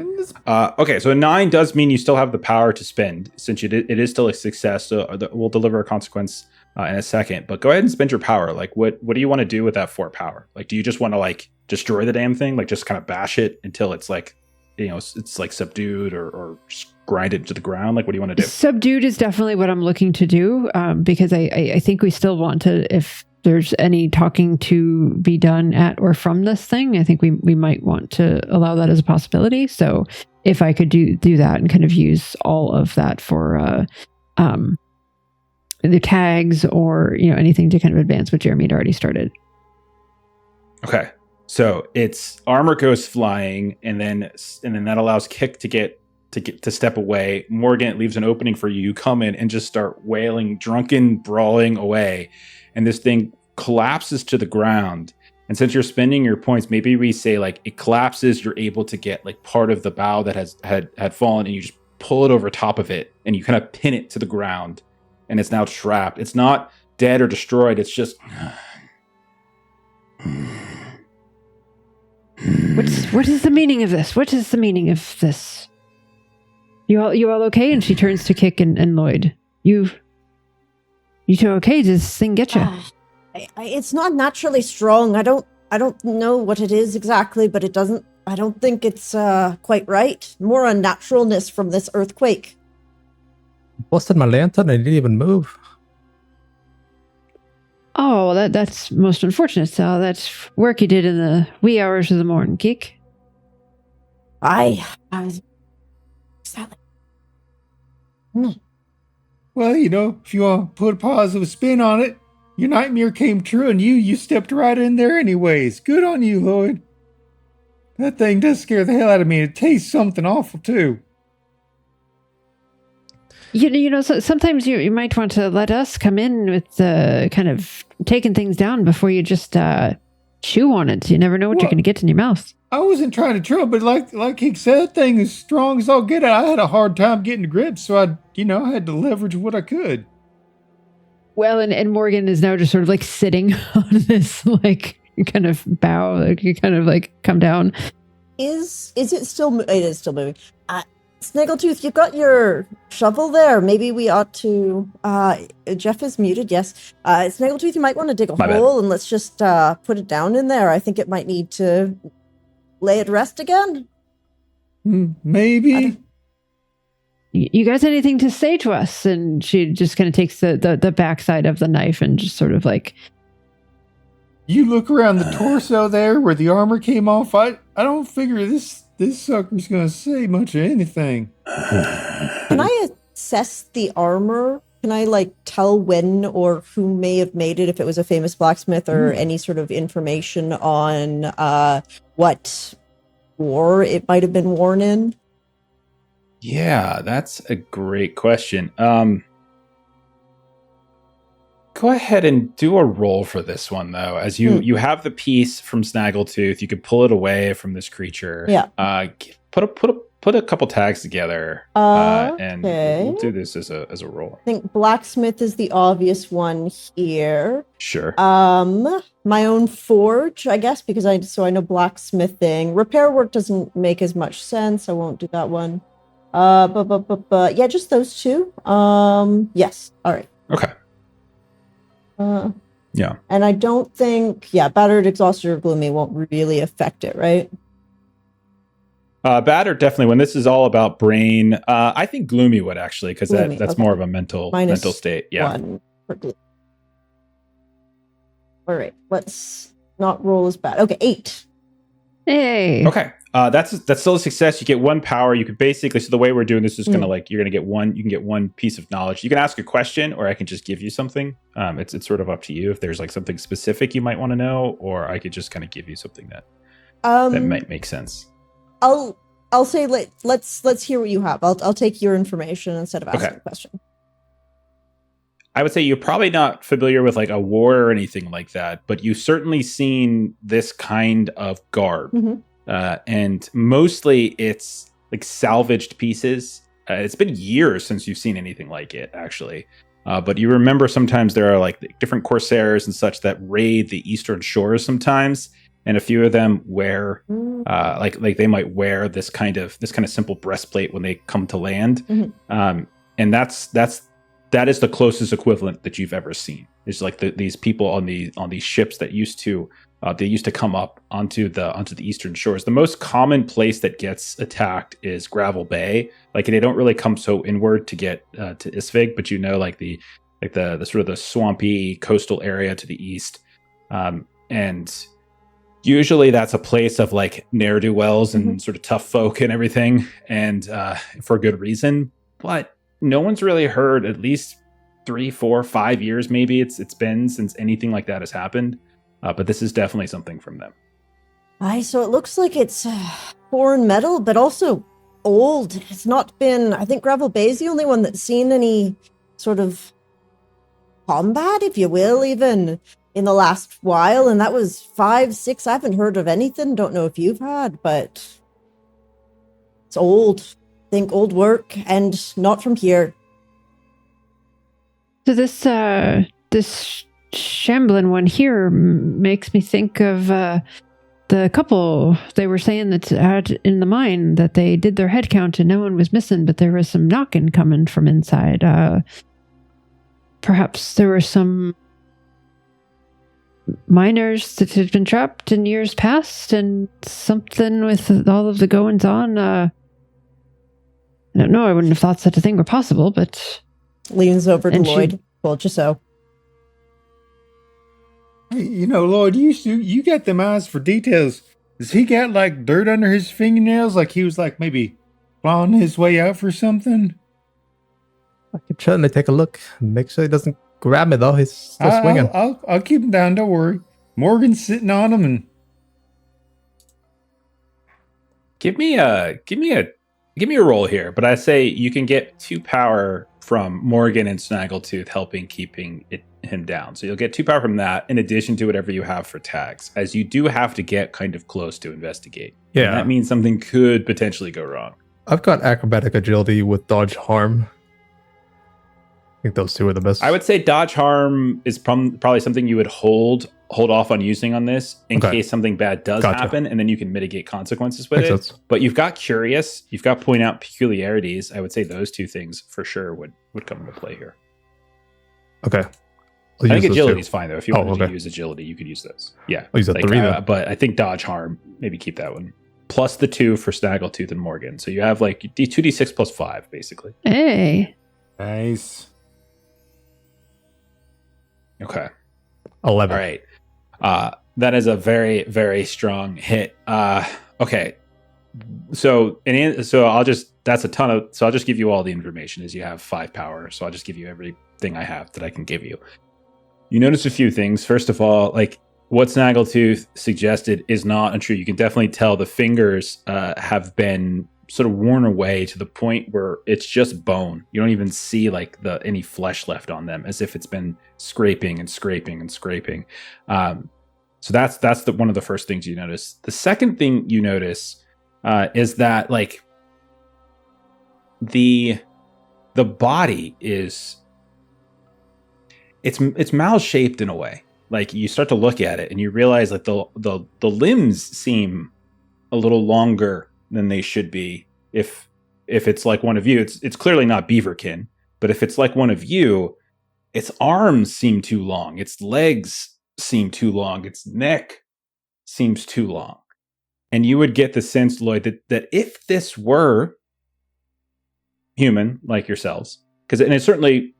Okay, so a 9 does mean you still have the power to spend, since it is still a success. So we'll deliver a consequence in a second. But go ahead and spend your power. Like, what do you want to do with that 4 power? Like, do you just want to like destroy the damn thing? Like, just kind of bash it until it's like, it's like subdued, or just grind it to the ground? Like, what do you want to do? Subdued is definitely what I'm looking to do, because I think we still want to, if there's any talking to be done at or from this thing, I think we might want to allow that as a possibility. So if I could do that and kind of use all of that for the tags or anything to kind of advance what Jeremy had already started. Okay, so its armor goes flying, and then that allows Kick to step away. Morgan, it leaves an opening for you. You come in and just start wailing, drunken, brawling away, and this thing collapses to the ground. And since you're spending your points, maybe we say like it collapses, you're able to get like part of the bow that had fallen, and you just pull it over top of it, and you kind of pin it to the ground, and it's now trapped. It's not dead or destroyed. It's just What is the meaning of this? What is the meaning of this? You all okay? And she turns to Kick and Lloyd. You two okay? Does this thing get you? It's not naturally strong. I don't know what it is exactly, but I don't think it's quite right. More unnaturalness from this earthquake. Busted my lantern. I didn't even move. Oh, that's most unfortunate. So that's work you did in the wee hours of the morning, Kick. Exactly. Well, if you want to put a positive spin on it, your nightmare came true, and you stepped right in there anyways. Good on you, Lloyd. That thing does scare the hell out of me. It tastes something awful too. So sometimes you might want to let us come in with kind of taking things down before you just chew on it. You never know what you're going to get in your mouth. I wasn't trying to trouble, but like he said, that thing is strong as all get out. I had a hard time getting to grips, so I had to leverage what I could. Well, and Morgan is now just sort of like sitting on this like kind of bow, like you kind of like come down. Is it still? It is still moving. Snaggletooth, you've got your shovel there. Maybe we ought to. Jeff is muted. Yes. Snaggletooth, you might want to dig a hole and let's just put it down in there. I think it might need to lay at rest again. Maybe. You guys, anything to say to us? And she just kind of takes the backside of the knife and just sort of like. You look around the torso there where the armor came off. I don't figure this sucker's gonna say much of anything. Can I assess the armor? Can I like tell when or who may have made it, if it was a famous blacksmith, or any sort of information on what war it might have been worn in? Yeah, that's a great question. Go ahead and do a roll for this one, though. As you have the piece from Snaggletooth, you could pull it away from this creature. Yeah. Put a couple tags together, and we'll do this as a roll. I think blacksmith is the obvious one here. Sure. My own forge, I guess, because I know blacksmithing. Repair work doesn't make as much sense. I won't do that one. But yeah, just those two. Yes. All right. Okay. Yeah. And I don't think, battered, exhausted, or gloomy won't really affect it, right? Battered, definitely. When this is all about brain, I think gloomy would actually, because that's more of a mental state. Yeah. One for gloomy. All right. Let's not roll as bad. Okay, 8. Hey. Okay. That's still a success. You get 1 power. You could basically, so the way we're doing this is you're gonna get one. You can get 1 piece of knowledge. You can ask a question, or I can just give you something. It's sort of up to you if there's like something specific you might want to know, or I could just kind of give you something that might make sense. I'll say let's hear what you have. I'll take your information instead of asking a question. I would say you're probably not familiar with like a war or anything like that, but you've certainly seen this kind of garb. And mostly it's like salvaged pieces. It's been years since you've seen anything like it, actually. But you remember sometimes there are like different corsairs and such that raid the eastern shores sometimes, and a few of them wear like they might wear this kind of simple breastplate when they come to land. And that is the closest equivalent that you've ever seen. It's like these people on these ships that used to come up onto the eastern shores. The most common place that gets attacked is Gravel Bay. Like they don't really come so inward to get to Isvig, but like the sort of the swampy coastal area to the east, and usually that's a place of like ne'er-do-wells and sort of tough folk and everything, and for good reason. But no one's really heard, at least 3, 4, 5 years maybe it's been since anything like that has happened. But this is definitely something from them. So it looks like it's foreign metal, but also old. It's not been, I think Gravel Bay is the only one that's seen any sort of combat, if you will, even in the last while. And that was 5, 6. I haven't heard of anything. Don't know if you've had, but it's old. I think old work and not from here. So this Shamblin one here makes me think of the couple. They were saying that out in the mine that they did their head count and no one was missing, but there was some knocking coming from inside. Perhaps there were some miners that had been trapped in years past, and something with all of the goings on. I don't know. I wouldn't have thought such a thing were possible, but leans over to Lloyd. Told you so. Hey, Lloyd, you got them eyes for details. Does he got like dirt under his fingernails, like he was like maybe clawing his way out for something? I could certainly take a look. Make sure he doesn't grab me though. He's still swinging. I'll keep him down. Don't worry. Morgan's sitting on him, and Give me a roll here, but I say you can get 2 power from Morgan and Snaggletooth helping keeping him down. So you'll get 2 power from that in addition to whatever you have for tags, as you do have to get kind of close to investigate. Yeah. And that means something could potentially go wrong. I've got acrobatic agility with dodge harm. I think those two are the best. I would say dodge harm is probably something you would hold off on using on this in case something bad does happen, and then you can mitigate consequences with Makes sense. But you've got curious, you've got point out peculiarities. I would say those 2 things for sure would come into play here. Okay. I think agility is fine though. If you wanted to use agility, you could use those. Yeah, I'll use that 3 then. But I think dodge harm, maybe keep that one. Plus the 2 for Snaggletooth and Morgan. So you have like 2d6 plus 5 basically. Hey. Nice. Okay. 11. All right. That is a very, very strong hit. Okay. So I'll just give you all the information as you have 5 power. So I'll just give you everything I have that I can give you. You notice a few things. First of all, like what Snaggletooth suggested is not untrue. You can definitely tell the fingers have been sort of worn away to the point where it's just bone. You don't even see like any flesh left on them, as if it's been scraping and scraping and scraping. So that's one of the first things you notice. The second thing you notice is that like the body is it's mal shaped in a way. Like you start to look at it and you realize that the limbs seem a little longer than they should be. If it's like one of you, it's clearly not Beaverkin, but if it's like one of you, its arms seem too long, its legs seem too long, its neck seems too long. And you would get the sense, Lloyd, that if this were human like yourselves, and it certainly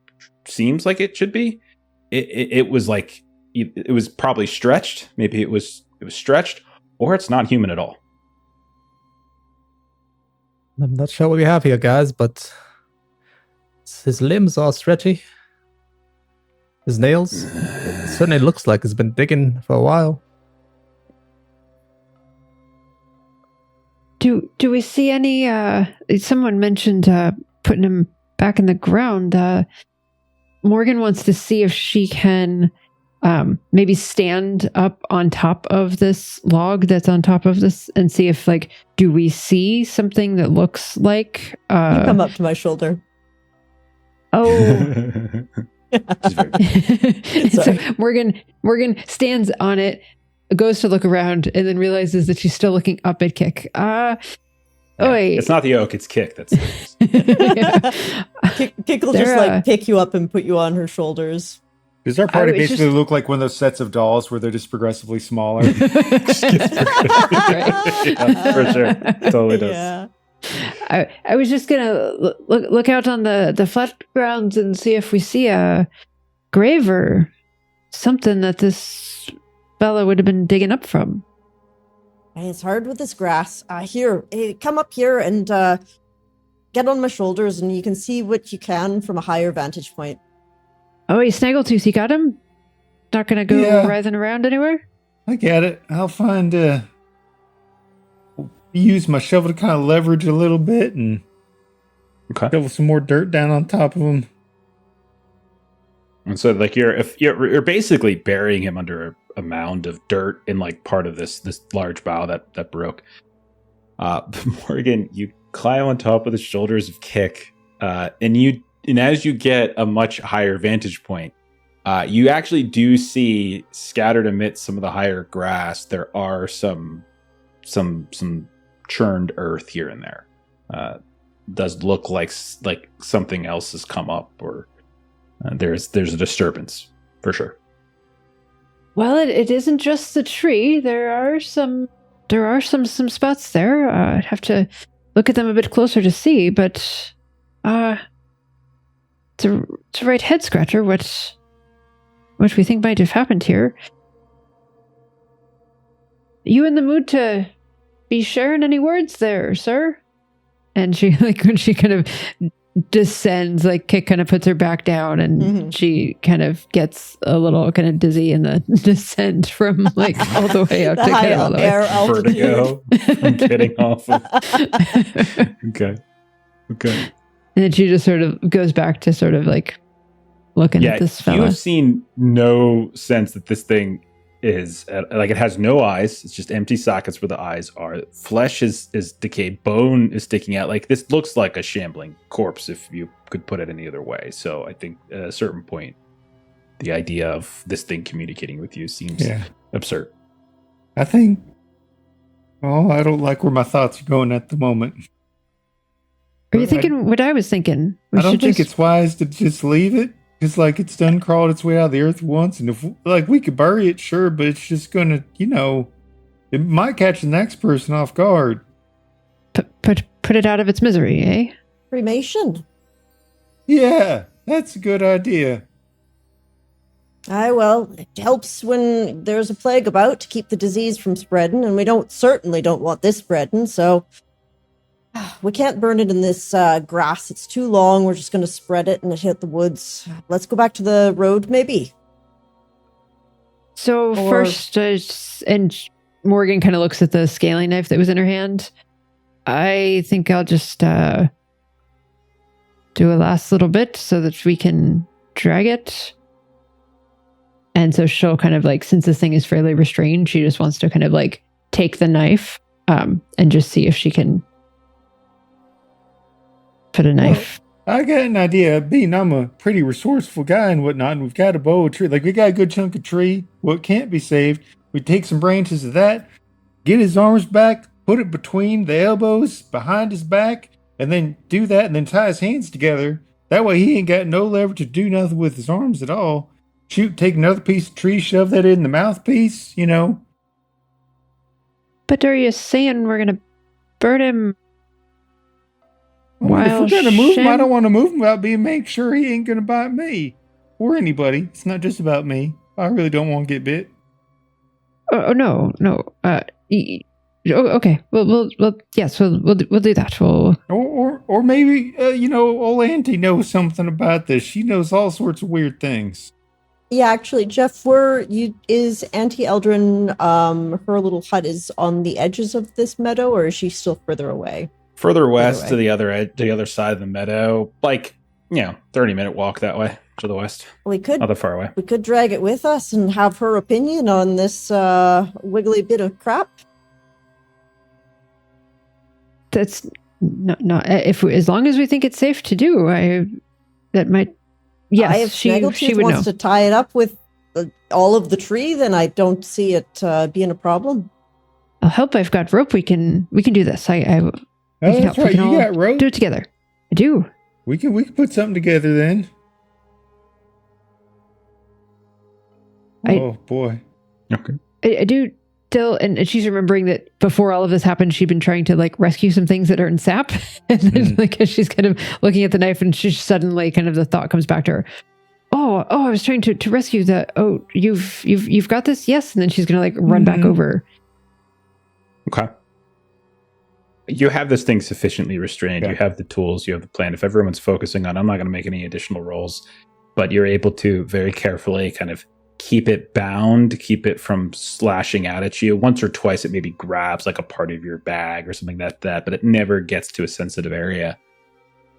seems like it should be, it was like it was probably stretched. Maybe it was stretched, or it's not human at all. I'm not sure what we have here, guys, but his limbs are stretchy. His nails, it certainly looks like he's been digging for a while. Do we see any, someone mentioned putting him back in the ground. Morgan wants to see if she can maybe stand up on top of this log that's on top of this and see if, like, do we see something that looks like... You come up to my shoulder. Oh. So Morgan stands on it, goes to look around, and then realizes that she's still looking up at Kick. It's not the oak, it's Kick. That's Kick will just like pick you up and put you on her shoulders. Does our party basically look like one of those sets of dolls where they're just progressively smaller? Yeah, for sure. It totally does. Yeah. I was just gonna look out on the flat grounds and see if we see a grave or something that this fella would have been digging up from. It's hard with this grass. Here, come up here and get on my shoulders, and you can see what you can from a higher vantage point. Oh, hey, Snaggletooth, you got him? Not gonna go writhing around anywhere? I get it. I'll use my shovel to kind of leverage a little bit and shovel some more dirt down on top of him. And so, like, you're basically burying him under a mound of dirt in like part of this large bough that broke. Morgan, you climb on top of the shoulders of Kick, and as you get a much higher vantage point, you actually do see scattered amidst some of the higher grass. There are some churned earth here and there. Does look like something else has come up, or there's a disturbance for sure. Well, it isn't just the tree. There are some spots there. I'd have to look at them a bit closer to see, but it's a right head scratcher. What we think might have happened here. You in the mood to be sharing any words there, sir? And she, like, when she kind of descends, like Kit kind of puts her back down, and she kind of gets a little kind of dizzy in the descent from like all the way up to high get all the air way. altitude. Vertigo from getting off of. Okay. And then she just sort of goes back to sort of like looking at this fella. You've seen no sense that this thing is like, it has no eyes. It's just empty sockets where the eyes are. Flesh is decayed. Bone is sticking out. Like, this looks like a shambling corpse if you could put it any other way. So I think at a certain point, the idea of this thing communicating with you seems absurd. I think, I don't like where my thoughts are going at the moment. Are you thinking what I was thinking? I don't think it's wise to just leave it. Because, like, it's done crawled its way out of the earth once, and if, like, we could bury it, sure, but it's just gonna, it might catch the next person off guard. Put it out of its misery, eh? Cremation. Yeah, that's a good idea. Aye, well, it helps when there's a plague about to keep the disease from spreading, and we certainly don't want this spreading, so we can't burn it in this grass. It's too long. We're just going to spread it and it hit the woods. Let's go back to the road, maybe. So first, and Morgan kind of looks at the scaling knife that was in her hand. I think I'll just do a last little bit so that we can drag it. And so she'll kind of like, since this thing is fairly restrained, she just wants to kind of like take the knife and just see if she can put a knife. Well, I got an idea. Being I'm a pretty resourceful guy and whatnot, and we've got a bow of tree. Like, we got a good chunk of tree. What can't be saved, we take some branches of that, get his arms back, put it between the elbows, behind his back, and then do that, and then tie his hands together. That way he ain't got no leverage to do nothing with his arms at all. Take another piece of tree, shove that in the mouthpiece, But are you saying we're going to burn him? If we're going to move him, I don't want to move him without make sure he ain't going to bite me. Or anybody. It's not just about me. I really don't want to get bit. Oh, no. Okay. We'll yes, we'll do that. Or maybe, old Auntie knows something about this. She knows all sorts of weird things. Yeah, actually, Jeff, is Auntie Eldren, her little hut is on the edges of this meadow, or is she still further away? Further west to the other side of the meadow, like, 30-minute walk that way to the west. We could, not that far away. We could drag it with us and have her opinion on this wiggly bit of crap. That's not as long as we think it's safe to do. That might. Yes, if she Snaggletooth would wants know. to tie it up with all of the tree, then I don't see it being a problem. I'll help. I've got rope. We can do this. That's right. You got rope. Do it together. I do. We can put something together then. Oh boy. Okay. I do still, and she's remembering that before all of this happened, she'd been trying to like rescue some things that are in sap, and then like as she's kind of looking at the knife, and she suddenly kind of the thought comes back to her. Oh, I was trying to rescue the. Oh, you've got this, yes, and then she's gonna like run back over. Okay. You have this thing sufficiently restrained. Yeah. You have the tools. You have the plan. If everyone's focusing on, I'm not going to make any additional rolls, but you're able to very carefully kind of keep it bound, keep it from slashing out at you. Once or twice, it maybe grabs like a part of your bag or something like that, but it never gets to a sensitive area.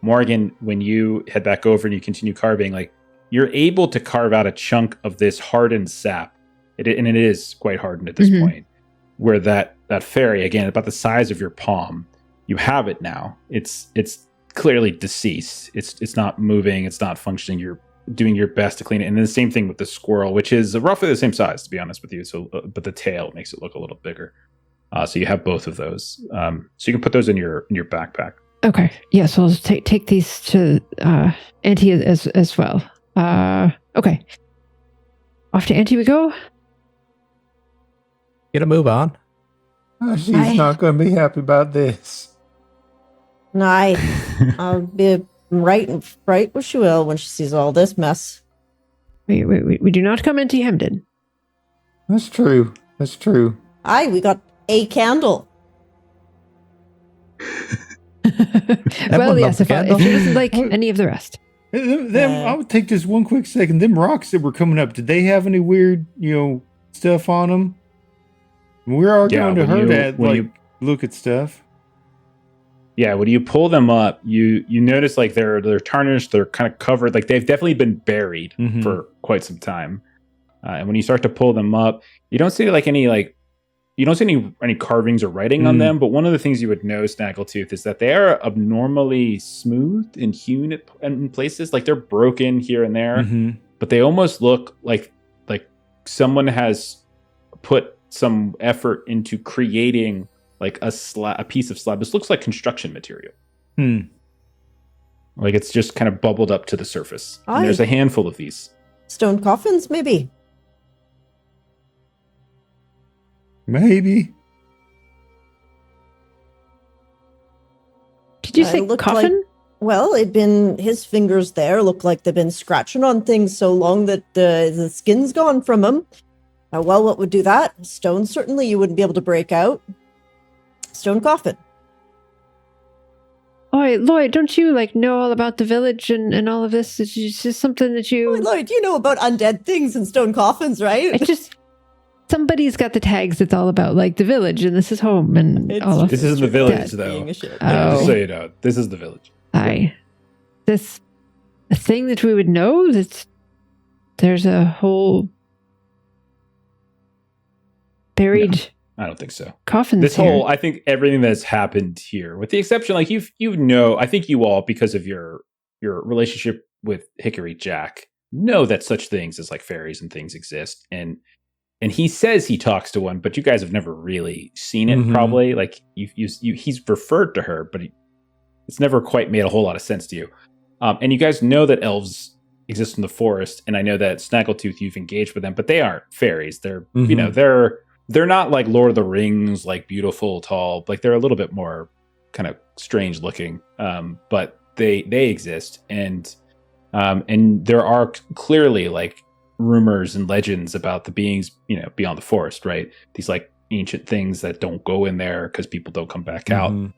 Morgan, when you head back over and you continue carving, like you're able to carve out a chunk of this hardened sap, and it is quite hardened at this point. Where that fairy, again, about the size of your palm, you have it now. It's clearly deceased. It's not moving. It's not functioning. You're doing your best to clean it. And then the same thing with the squirrel, which is roughly the same size, to be honest with you. So, but the tail makes it look a little bigger. So you have both of those. So you can put those in your backpack. Okay. Yeah. So I'll take these to Auntie as well. Okay. Off to Auntie we go. Get a move on. She's not going to be happy about this. No, I'll be right where she will when she sees all this mess. We do not come empty-handed. That's true. Aye, we got a candle. Well, yes, if candle. she doesn't like any of the rest. I would take just one quick second. Them rocks that were coming up, did they have any weird, stuff on them? We're all going to her to look at stuff. Yeah, when you pull them up, you notice like they're tarnished, they're kind of covered, like they've definitely been buried for quite some time. And when you start to pull them up, you don't see any carvings or writing on them. But one of the things you would know, Snaggletooth, is that they are abnormally smooth and hewn in places. Like they're broken here and there, but they almost look like someone has put some effort into creating like a piece of slab. This looks like construction material. Like it's just kind of bubbled up to the surface. And there's a handful of these. Stone coffins, maybe. Maybe. Did you say coffin? His fingers there look like they've been scratching on things so long that the skin's gone from them. What would do that? Stone, certainly you wouldn't be able to break out. Stone coffin. Oh, Lloyd, don't you know all about the village and all of this? It's just something that you... Oh, Lloyd, you know about undead things and stone coffins, right? Somebody's got the tags that's all about the village and this is home and all of this is the village though. Just so you know, this is the village. This a thing that we would know that there's a whole buried I don't think so. Coffins I think everything that's happened here, with the exception, I think you all, because of your relationship with Hickory Jack, know that such things as fairies and things exist. And he says he talks to one, but you guys have never really seen it, probably. He's referred to her, but it's never quite made a whole lot of sense to you. And you guys know that elves exist in the forest, and I know that Snaggletooth, you've engaged with them, but they aren't fairies. They're, they're not like Lord of the Rings, beautiful, tall. They're a little bit more kind of strange looking, but they exist, and there are clearly rumors and legends about the beings, beyond the forest, right? These ancient things that don't go in there because people don't come back out.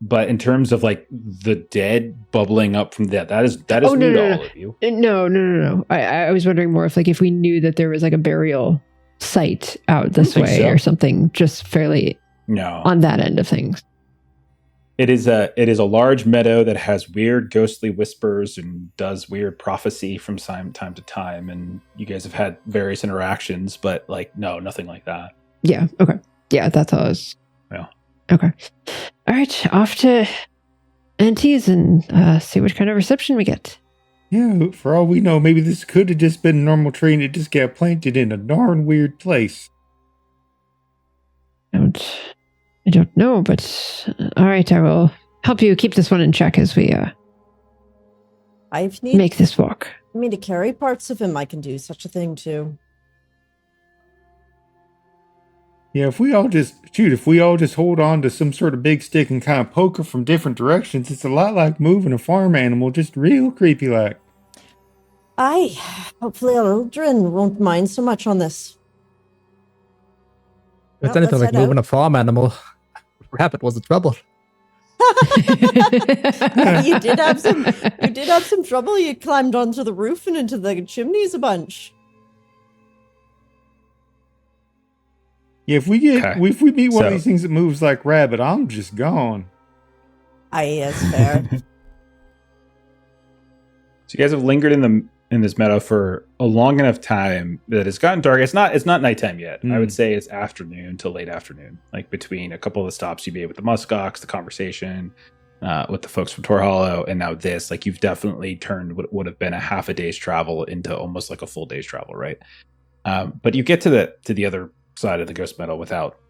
But in terms of the dead bubbling up from that is new to all of you. No. I was wondering more if we knew that there was a burial site out this way or something, just fairly on that end of things. It is a large meadow that has weird ghostly whispers and does weird prophecy from time to time. And you guys have had various interactions, but no, nothing like that. Yeah. Okay. Yeah, that's all I was. Yeah. Okay. All right. Off to Auntie's and see what kind of reception we get. Yeah, for all we know, maybe this could have just been a normal tree and it just got planted in a darn weird place. I don't know, but all right, I will help you keep this one in check as we make this walk. To carry parts of him, I can do such a thing too. Yeah, if we all just hold on to some sort of big stick and kind of poke her from different directions, it's a lot like moving a farm animal, just real creepy like. Hopefully Eldren won't mind so much on this. If it's anything like moving a farm animal, Rabbit was in trouble. You did have some trouble. You climbed onto the roof and into the chimneys a bunch. Yeah, if we meet one of these things that moves like Rabbit, I'm just gone. That's fair. So you guys have lingered in this meadow for a long enough time that it's gotten dark. It's not nighttime yet. I would say it's afternoon to late afternoon. Between a couple of the stops you made with the muskox, the conversation with the folks from Tor Hollow, and now this, you've definitely turned what would have been a half a day's travel into almost a full day's travel, right? But you get to the other side of the Ghost Meadow without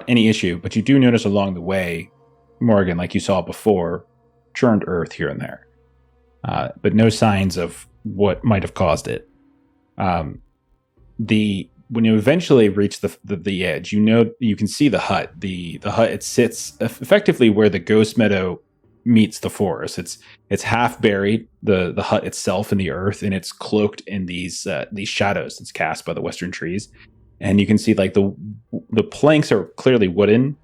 any issue. But you do notice along the way, Morgan, like you saw before, churned earth here and there, but no signs of what might have caused it. When you eventually reach the edge, you can see the hut. The hut, it sits effectively where the Ghost Meadow meets the forest. It's half buried, the hut itself, in the earth, and it's cloaked in these shadows that's cast by the western trees. And you can see the planks are clearly wooden,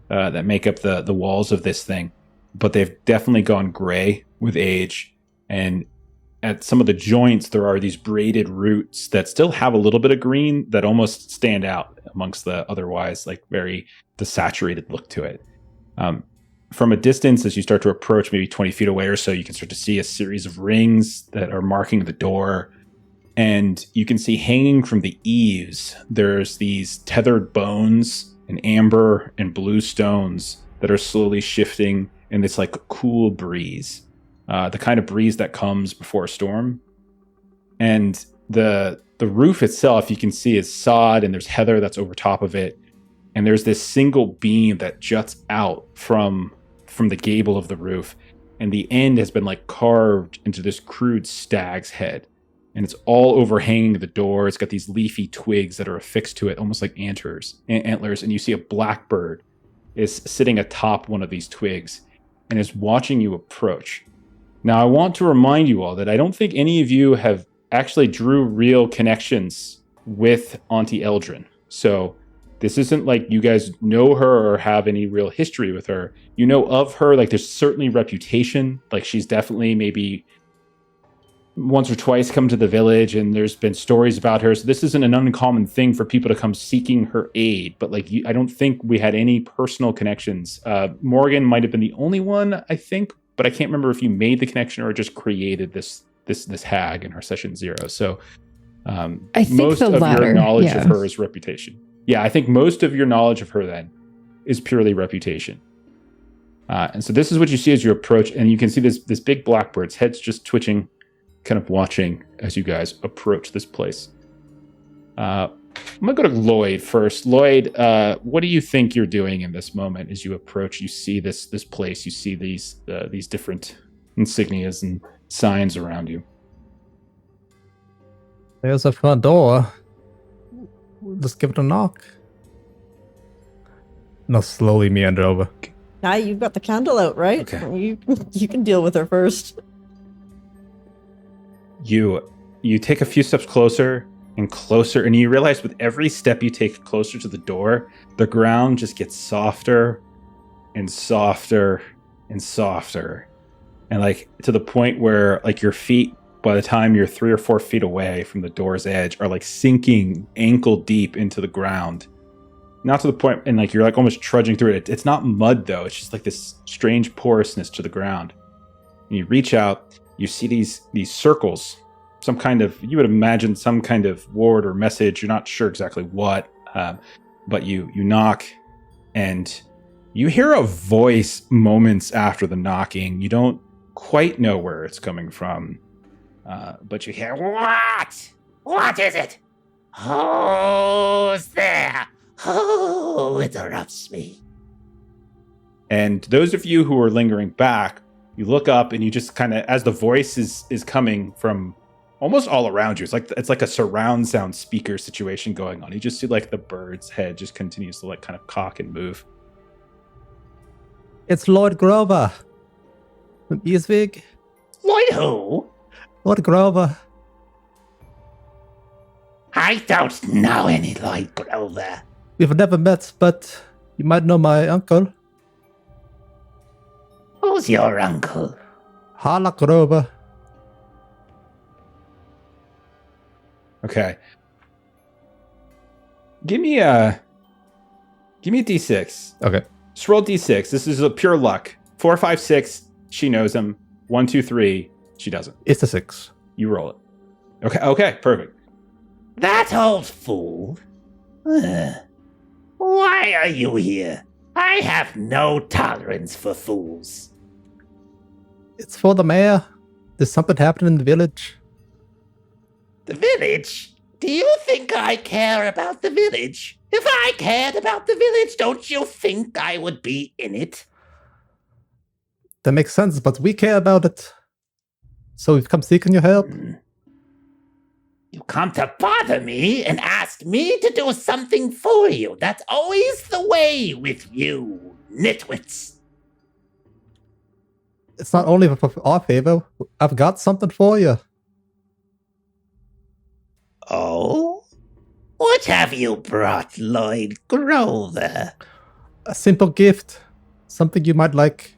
that make up the walls of this thing, but they've definitely gone gray with age. And at some of the joints, there are these braided roots that still have a little bit of green that almost stand out amongst the otherwise like very desaturated look to it. From a distance, as you start to approach, maybe 20 feet away or so, you can start to see a series of rings that are marking the door. And you can see hanging from the eaves, there's these tethered bones and amber and blue stones that are slowly shifting in this like cool breeze. The kind of breeze that comes before a storm. And the roof itself, you can see, is sod, and there's heather that's over top of it. And there's this single beam that juts out from the gable of the roof. And the end has been like carved into this crude stag's head. And it's all overhanging the door. It's got these leafy twigs that are affixed to it, almost like antlers. And you see a blackbird is sitting atop one of these twigs and is watching you approach. Now, I want to remind you all that I don't think any of you have actually drew real connections with Auntie Eldren. So this isn't like you guys know her or have any real history with her. You know of her, like there's certainly reputation. Like she's definitely maybe once or twice come to the village and there's been stories about her. So this isn't an uncommon thing for people to come seeking her aid. But like I don't think we had any personal connections. Morgan might have been the only one, I think. But I can't remember if you made the connection or just created this hag in our session 0. So I think most the of latter, your knowledge yeah. of her is reputation. Yeah, I think most of your knowledge of her then is purely reputation. And so this is what you see as you approach, and you can see this big blackbird's head's just twitching, kind of watching as you guys approach this place. I'm gonna go to Lloyd first. Lloyd, what do you think you're doing in this moment as you approach? You see this place. You see these different insignias and signs around you. There's a front door. Let's give it a knock. And I'll slowly meander over. Now you've got the candle out, right? Okay. You can deal with her first. You take a few steps closer and closer, and you realize with every step you take closer to the door, the ground just gets softer and softer and softer. And like to the point where like your feet, by the time you're 3 or 4 feet away from the door's edge, are like sinking ankle deep into the ground. Not to the point, and like you're like almost trudging through it. It's not mud though, it's just like this strange porousness to the ground. And you reach out, you see these circles. Some kind of, you would imagine some kind of word or message. You're not sure exactly what, but you knock and you hear a voice moments after the knocking. You don't quite know where it's coming from, but you hear, What? What is it? Who's there? Who interrupts me? and those of you who are lingering back, you look up and you just kind of, as the voice is coming from almost all around you, it's like a surround sound speaker situation going on. You just see like the bird's head just continues to like kind of cock and move. It's Lord Grover from Eastvig. Lloyd who? Lord Grover. I don't know any Lloyd Grover. We've never met, but you might know my uncle, Who's your uncle? Hala Grover. Okay. Give me a D6. Okay. Just roll D6. This is a pure luck. 4, 5, 6. She knows him. 1, 2, 3. She doesn't. It's a 6. You roll it. Okay. Perfect. That old fool. Why are you here? I have no tolerance for fools. It's for the mayor. There's something happening in the village. The village? Do you think I care about the village? If I cared about the village, don't you think I would be in it? That makes sense, but we care about it. So we've come seeking your help. You come to bother me and ask me to do something for you. That's always the way with you, nitwits. It's not only for our favor. I've got something for you. Oh? What have you brought, Lloyd Grover? A simple gift. Something you might like.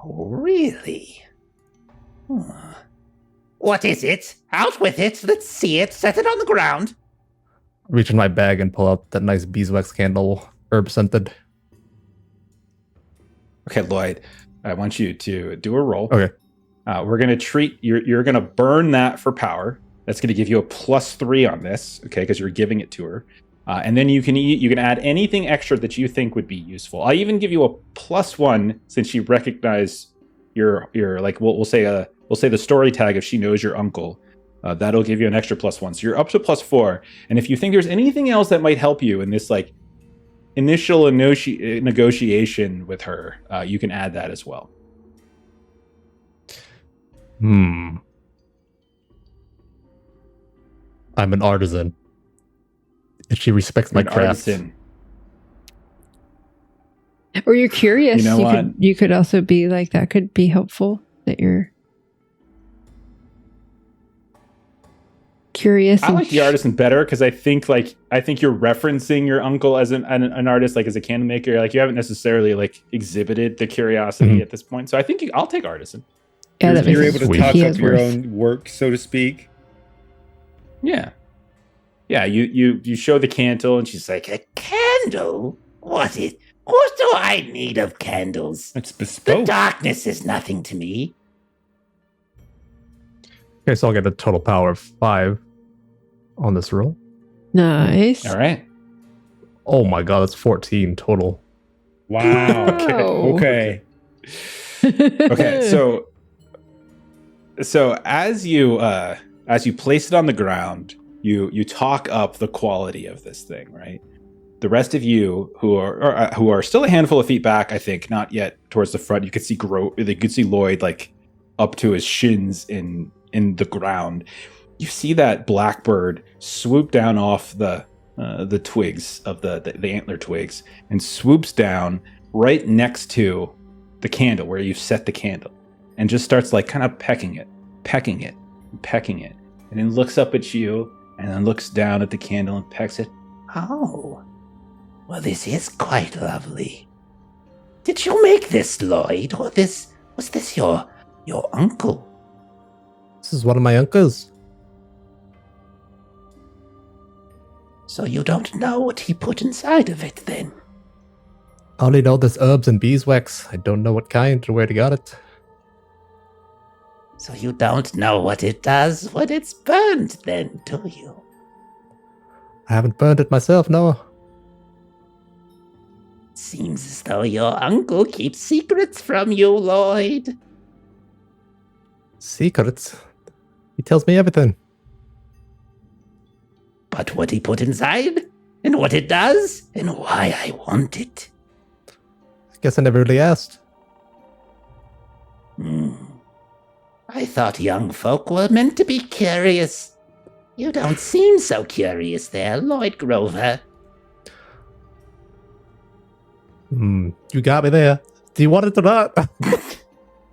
Oh, really? What is it? Out with it. Let's see it. Set it on the ground. Reach in my bag and pull out that nice beeswax candle, herb scented. Okay, Lloyd, I want you to do a roll. Okay. We're going to treat, you're going to burn that for power. That's going to give you a +3 on this, okay, because you're giving it to her. And then you can add anything extra that you think would be useful. I'll even give you a +1 since you recognize your like we'll say the story tag if she knows your uncle. That'll give you an extra +1. So you're up to +4. And if you think there's anything else that might help you in this like initial negotiation with her, you can add that as well. I'm an artisan. If she respects my craft. Artisan. Or you're curious. You know what? You could also be like, that could be helpful, that you're curious. I like the artisan better because I think you're referencing your uncle as an artist, like as a candlemaker. Like you haven't necessarily like exhibited the curiosity at this point. So I think I'll take artisan. Yeah, that You're makes able to sense. talk He up has your worth. own work, so to speak. Yeah. You show the candle and she's like, A candle? What do I need of candles? It's The bespoke. darkness is nothing to me. Okay, so I'll get a total power of 5 on this roll. Nice. all right. Oh my god, that's 14 total. Wow. Wow. Okay. Okay, so as you place it on the ground, you talk up the quality of this thing, right? The rest of you who are still a handful of feet back, I think, not yet towards the front. You could see Lloyd like up to his shins in the ground. You see that blackbird swoop down off the twigs of the antler twigs and swoops down right next to the candle where you set the candle and just starts like kind of pecking it, and then looks up at you and then looks down at the candle and pecks it. Oh. Well, this is quite lovely. Did you make this, Lloyd? Or was this your uncle? This is one of my uncles. So you don't know what he put inside of it, then? I only know there's herbs and beeswax. I don't know what kind or where they got it. So you don't know what it does when it's burned, then, do you? I haven't burned it myself, no. Seems as though your uncle keeps secrets from you, Lloyd. Secrets? He tells me everything. But what he put inside, and what it does, and why I want it. Guess I never really asked. I thought young folk were meant to be curious. You don't seem so curious there, Lloyd Grover. You got me there. Do you want it or not?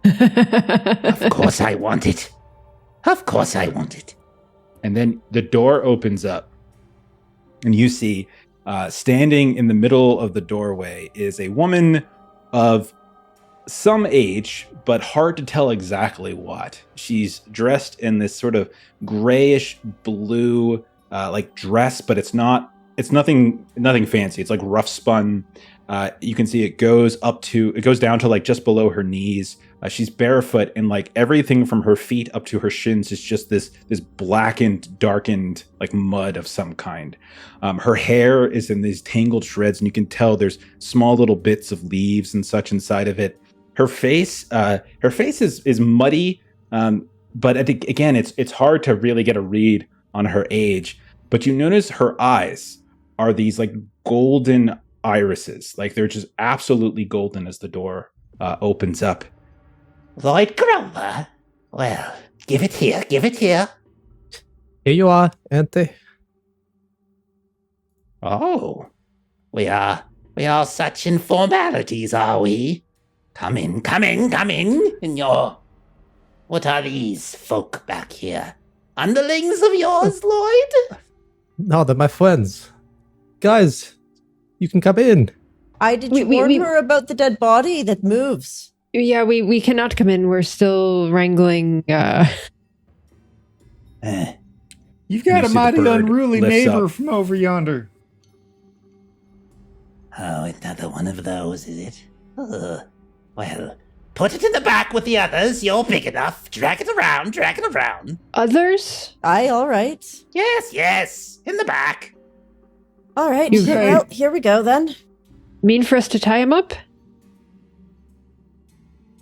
Of course I want it. Of course I want it. And then the door opens up and you see standing in the middle of the doorway is a woman of some age, but hard to tell exactly what. She's dressed in this sort of grayish blue like dress, but it's nothing fancy. It's like rough spun. You can see it goes down to like just below her knees. She's barefoot and like everything from her feet up to her shins is just this blackened, darkened like mud of some kind. Her hair is in these tangled shreds and you can tell there's small little bits of leaves and such inside of it. Her face is muddy, but again, it's hard to really get a read on her age. But you notice her eyes are these like golden irises, like they're just absolutely golden as the door opens up. Lloyd Grover? Well, give it here, give it here. Here you are, Auntie. Oh, we are such informalities, are we? Come in. What are these folk back here? Underlings of yours, Lloyd? No, they're my friends. Guys, You can come in. Did you warn her about the dead body that moves? Yeah, we cannot come in. We're still wrangling. You've got a mighty unruly neighbor up from over yonder. Oh, another one of those, is it? Well, put it in the back with the others. You're big enough. Drag it around, drag it around. Others? Aye, all right. Yes, in the back. All right, well, here we go then. Mean for us to tie him up?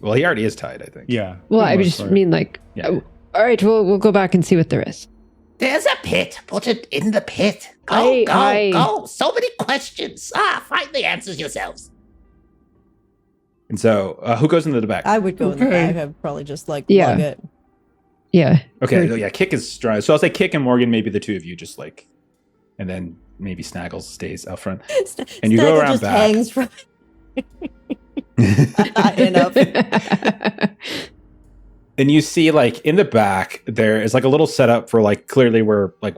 Well, he already is tied, I think. Yeah. Well, I just mean like, all right, we'll go back and see what there is. There's a pit. Put it in the pit. Go. So many questions. Find the answers yourselves. And so, who goes into the back? I would go in the back. I'd probably just lug it. Yeah. Okay, so Kick is strong. So I'll say Kick and Morgan, maybe the two of you just like, and then maybe Snaggles stays out front. And you go around just back. Hangs from enough. And you see, like, in the back, there is like a little setup for like clearly where like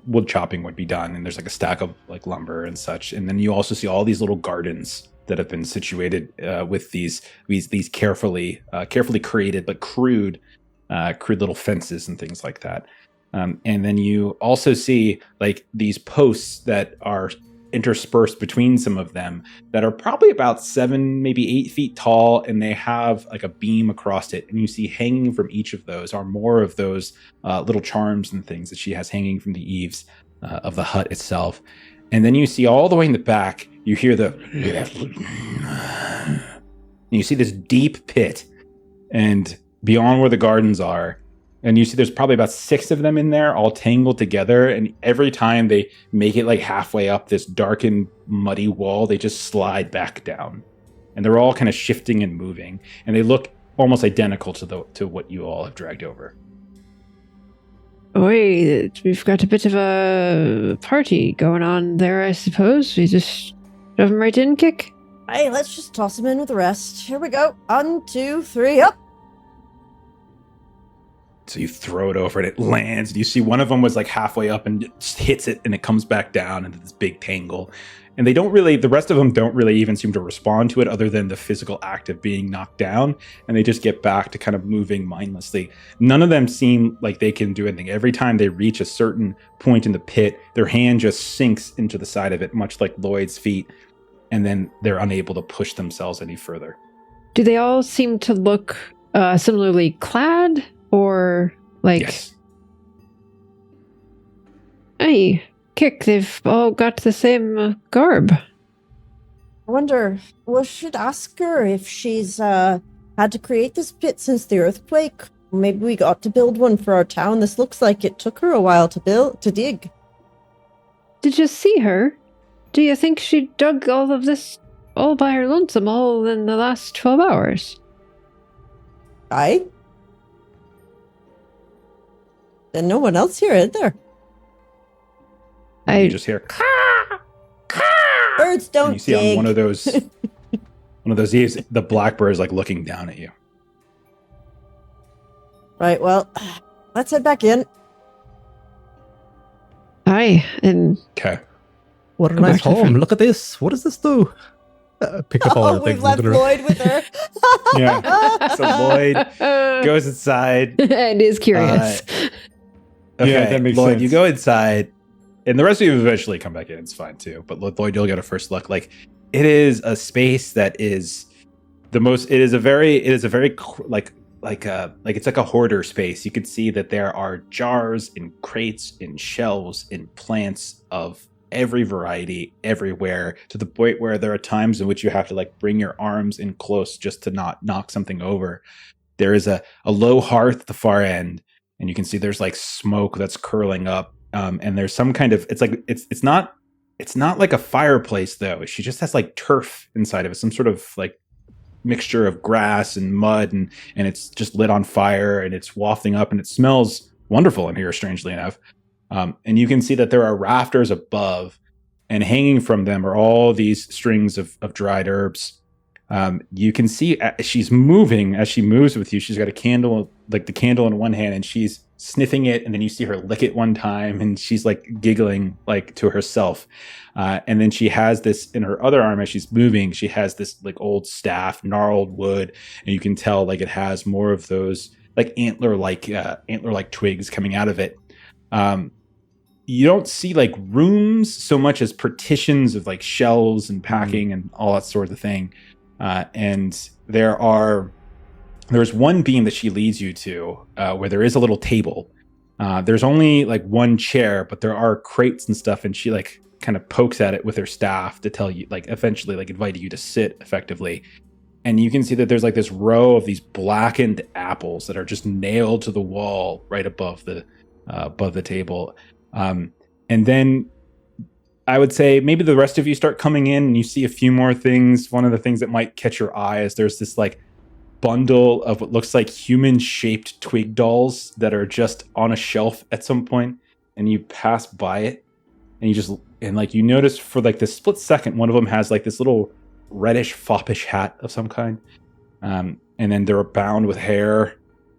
wood chopping would be done, and there's like a stack of like lumber and such. And then you also see all these little gardens that have been situated with these carefully created but crude little fences and things like that. And then you also see like these posts that are interspersed between some of them that are probably about 7, maybe 8 feet tall, and they have like a beam across it. And you see hanging from each of those are more of those little charms and things that she has hanging from the eaves of the hut itself. And then you see all the way in the back, you hear and you see this deep pit, and beyond where the gardens are. And you see there's probably about 6 of them in there, all tangled together. And every time they make it like halfway up this darkened, muddy wall, they just slide back down. And they're all kind of shifting and moving. And they look almost identical to what you all have dragged over. Oi, we've got a bit of a party going on there, I suppose. We just shove them right in, Kick? Hey, let's just toss them in with the rest. Here we go. 1, 2, 3, up. So you throw it over and it lands. And you see one of them was like halfway up and just hits it, and it comes back down into this big tangle. And the rest of them don't really even seem to respond to it other than the physical act of being knocked down. And they just get back to kind of moving mindlessly. None of them seem like they can do anything. Every time they reach a certain point in the pit, their hand just sinks into the side of it, much like Lloyd's feet. And then they're unable to push themselves any further. Do they all seem to look similarly clad? Or, like... Yes. Hey, Kick, they've all got the same garb. I wonder, we should ask her if she's had to create this pit since the earthquake. Maybe we got to build one for our town. This looks like it took her a while to dig. Did you see her? Do you think she dug all of this all by her lonesome all in the last 12 hours? Aye. And no one else here, is there? You just hear caw, caw. Birds don't and you see dig. on one of those eaves, the blackbird is like looking down at you. Right, well, let's head back in. Aye, and... Okay. What a nice home. Look at this. What does this do? Pick up all the things. We've left Lloyd with her. Yeah. So Lloyd goes inside. And is curious. Okay, Yeah, that makes Lloyd, sense. you go inside, and the rest of you eventually come back in. It's fine too. But Lloyd, you'll get a first look. Like, it is a space that is the most. It is a very like it's like a hoarder space. You could see that there are jars and crates and shelves and plants of every variety everywhere, to the point where there are times in which you have to like bring your arms in close just to not knock something over. There is a low hearth at the far end, and you can see there's like smoke that's curling up. And there's some kind of, it's not like a fireplace though. She just has like turf inside of it, some sort of like mixture of grass and mud, and it's just lit on fire, and it's wafting up, and it smells wonderful in here, strangely enough. And you can see that there are rafters above, and hanging from them are all these strings of dried herbs. You can see she's moving. As she moves with you, she's got a candle, like the candle in one hand, and she's sniffing it, and then you see her lick it one time, and she's like giggling like to herself. And then she has this in her other arm as she's moving. She has this like old staff, gnarled wood, and you can tell like it has more of those like antler like twigs coming out of it. You don't see like rooms so much as partitions of like shelves and packing and all that sort of thing. And there's one beam that she leads you to where there is a little table. There's only like one chair, but there are crates and stuff, and she like kind of pokes at it with her staff to tell you, like eventually like inviting you to sit effectively. And you can see that there's like this row of these blackened apples that are just nailed to the wall right above the table. And then I would say maybe the rest of you start coming in and you see a few more things. One of the things that might catch your eye is there's this like bundle of what looks like human shaped twig dolls that are just on a shelf at some point, and you pass by it and you notice for like this split second, one of them has like this little reddish foppish hat of some kind. And then they're bound with hair.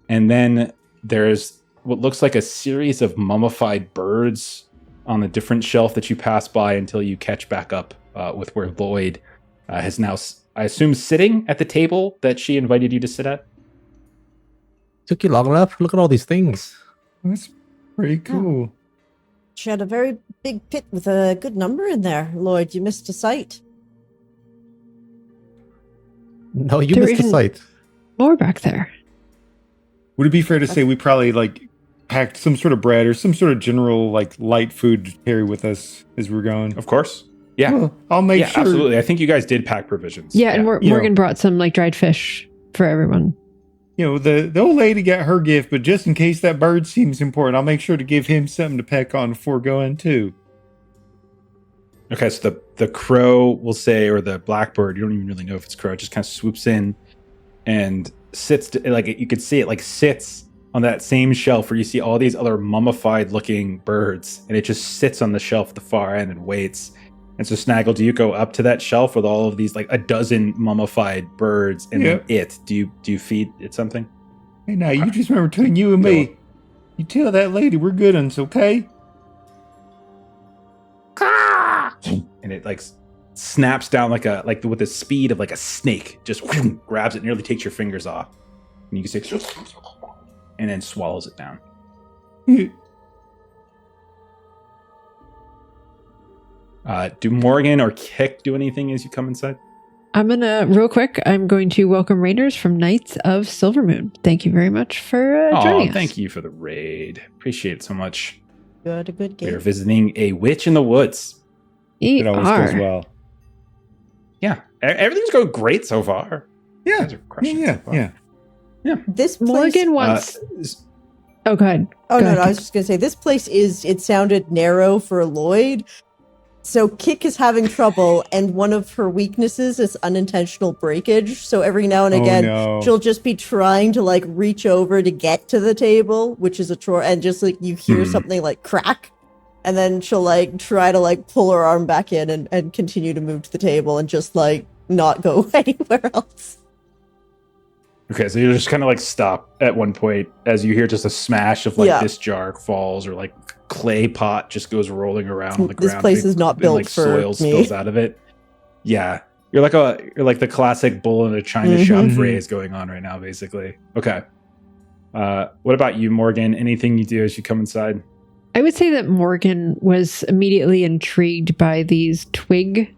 And then there's what looks like a series of mummified birds on a different shelf that you pass by until you catch back up with where Lloyd has now, I assume, sitting at the table that she invited you to sit at. Took you long enough? Look at all these things. That's pretty cool. She had a very big pit with a good number in there. Lloyd, you missed a sight. No, you There missed the isn't- sight. More back there. Would it be fair to say we probably like packed some sort of bread or some sort of general like light food to carry with us as we're going? Of course. Yeah. Well, I'll make sure. Absolutely. I think you guys did pack provisions. Yeah, and you Morgan know. brought some like dried fish for everyone. You know, the old lady got her gift, but just in case that bird seems important, I'll make sure to give him something to peck on before going too. Okay, so the crow, will say, or the blackbird, you don't even really know if it's crow, it just kind of swoops in and sits, like you could see it like sits on that same shelf where you see all these other mummified looking birds, and it just sits on the shelf at the far end and waits. And so Snaggle, do you go up to that shelf with all of these like a dozen mummified birds, and then do you feed it something? Hey, now you just remember between you and me, you tell that lady we're good uns, okay? And it like snaps down like with the speed of like a snake, just grabs it, nearly takes your fingers off, and you can say, and then swallows it down. Do Morgan or Kick do anything as you come inside? I'm going to welcome raiders from Knights of Silvermoon. Thank you very much for joining us. Thank you for the raid. Appreciate it so much. You had a good We are game. visiting a witch in the woods. It always goes well. Yeah, everything's going great so far. You Yeah, guys are crushing it so far. yeah. This place, Morgan wants. Oh, go ahead. Oh, Go no, ahead, I was just going to say, this place it sounded narrow for Lloyd. So Kick is having trouble, and one of her weaknesses is unintentional breakage. So every now and again, she'll just be trying to like reach over to get to the table, which is a chore, and just like you hear something like crack, and then she'll like try to like pull her arm back in and continue to move to the table and just like not go anywhere else. Okay, so you just kind of like stop at one point as you hear just a smash of like this jar falls, or like clay pot just goes rolling around on the ground. This place is not built like for soil me. spills out of it. Yeah, you're like the classic bull in a china shop phrase going on right now, basically. Okay. What about you, Morgan? Anything you do as you come inside? I would say that Morgan was immediately intrigued by these twig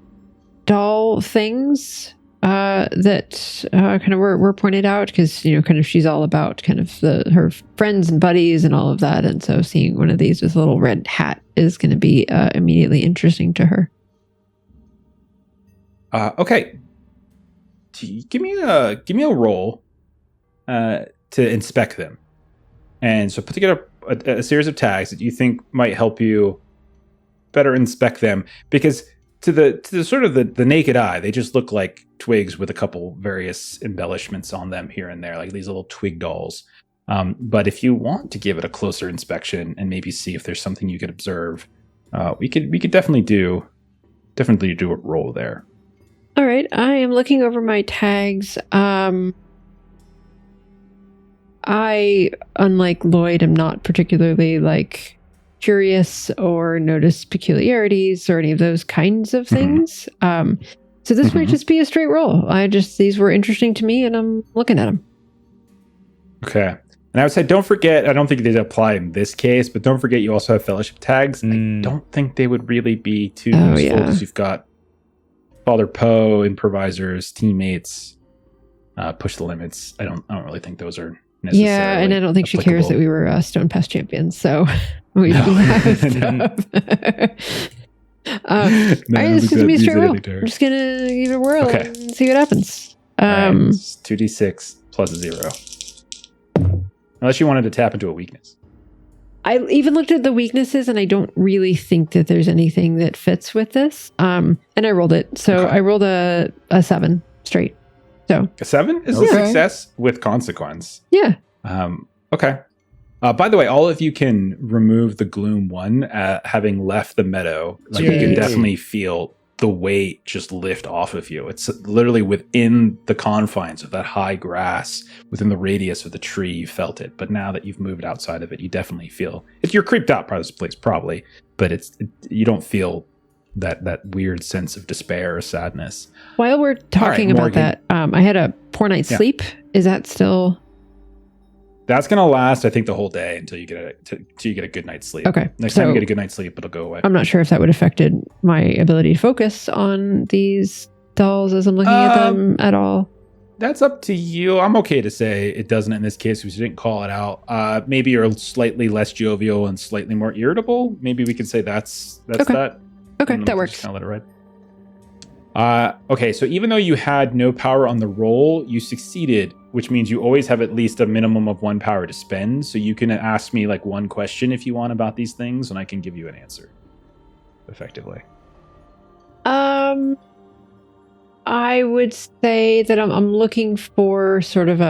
doll things that kind of were pointed out, because kind of she's all about kind of her friends and buddies and all of that, and so seeing one of these with a little red hat is going to be immediately interesting to her. Okay, give me a roll to inspect them, and so put together a series of tags that you think might help you better inspect them, because to the sort of the naked eye, they just look like twigs with a couple various embellishments on them here and there, like these little twig dolls. But if you want to give it a closer inspection and maybe see if there's something you could observe, we could definitely do a roll there. All right, I am looking over my tags. I, unlike Lloyd, am not particularly like curious or notice peculiarities or any of those kinds of things. So this might just be a straight roll. These were interesting to me and I'm looking at them. Okay. And I would say, don't forget, I don't think they apply in this case, but don't forget you also have fellowship tags. I don't think they would really be too useful because you've got Father Poe, improvisers, teammates, push the limits. I don't really think those are necessarily Yeah, and I don't think she applicable. cares that we were Stone Pass champions, so we have stuff. All right, this is going to be a straight roll. I'm just going to give it a whirl and see what happens. Right, 2d6 plus 0. Unless you wanted to tap into a weakness. I even looked at the weaknesses, and I don't really think that there's anything that fits with this. And I rolled it. So I rolled a 7 straight. So a 7 is a success with consequence. Yeah. Okay. By the way, all of you can remove the gloom 1 having left the meadow. Like you can definitely feel the weight just lift off of you. It's literally within the confines of that high grass, within the radius of the tree, you felt it. But now that you've moved outside of it, you definitely feel it. You're creeped out by this place, probably, but you don't feel that weird sense of despair or sadness. While we're talking about that, I had a poor night's sleep. Is that still? That's going to last, I think, the whole day until you get a good night's sleep. Okay. Next time you get a good night's sleep, it'll go away. I'm not sure if that would have affected my ability to focus on these dolls as I'm looking at them at all. That's up to you. I'm okay to say it doesn't in this case because you didn't call it out. Maybe you're slightly less jovial and slightly more irritable. Maybe we can say that's that. Okay, that works. Just let it ride. Okay, so even though you had no power on the roll, you succeeded, which means you always have at least a minimum of 1 power to spend. So you can ask me like one question if you want about these things, and I can give you an answer effectively. I would say that I'm looking for sort of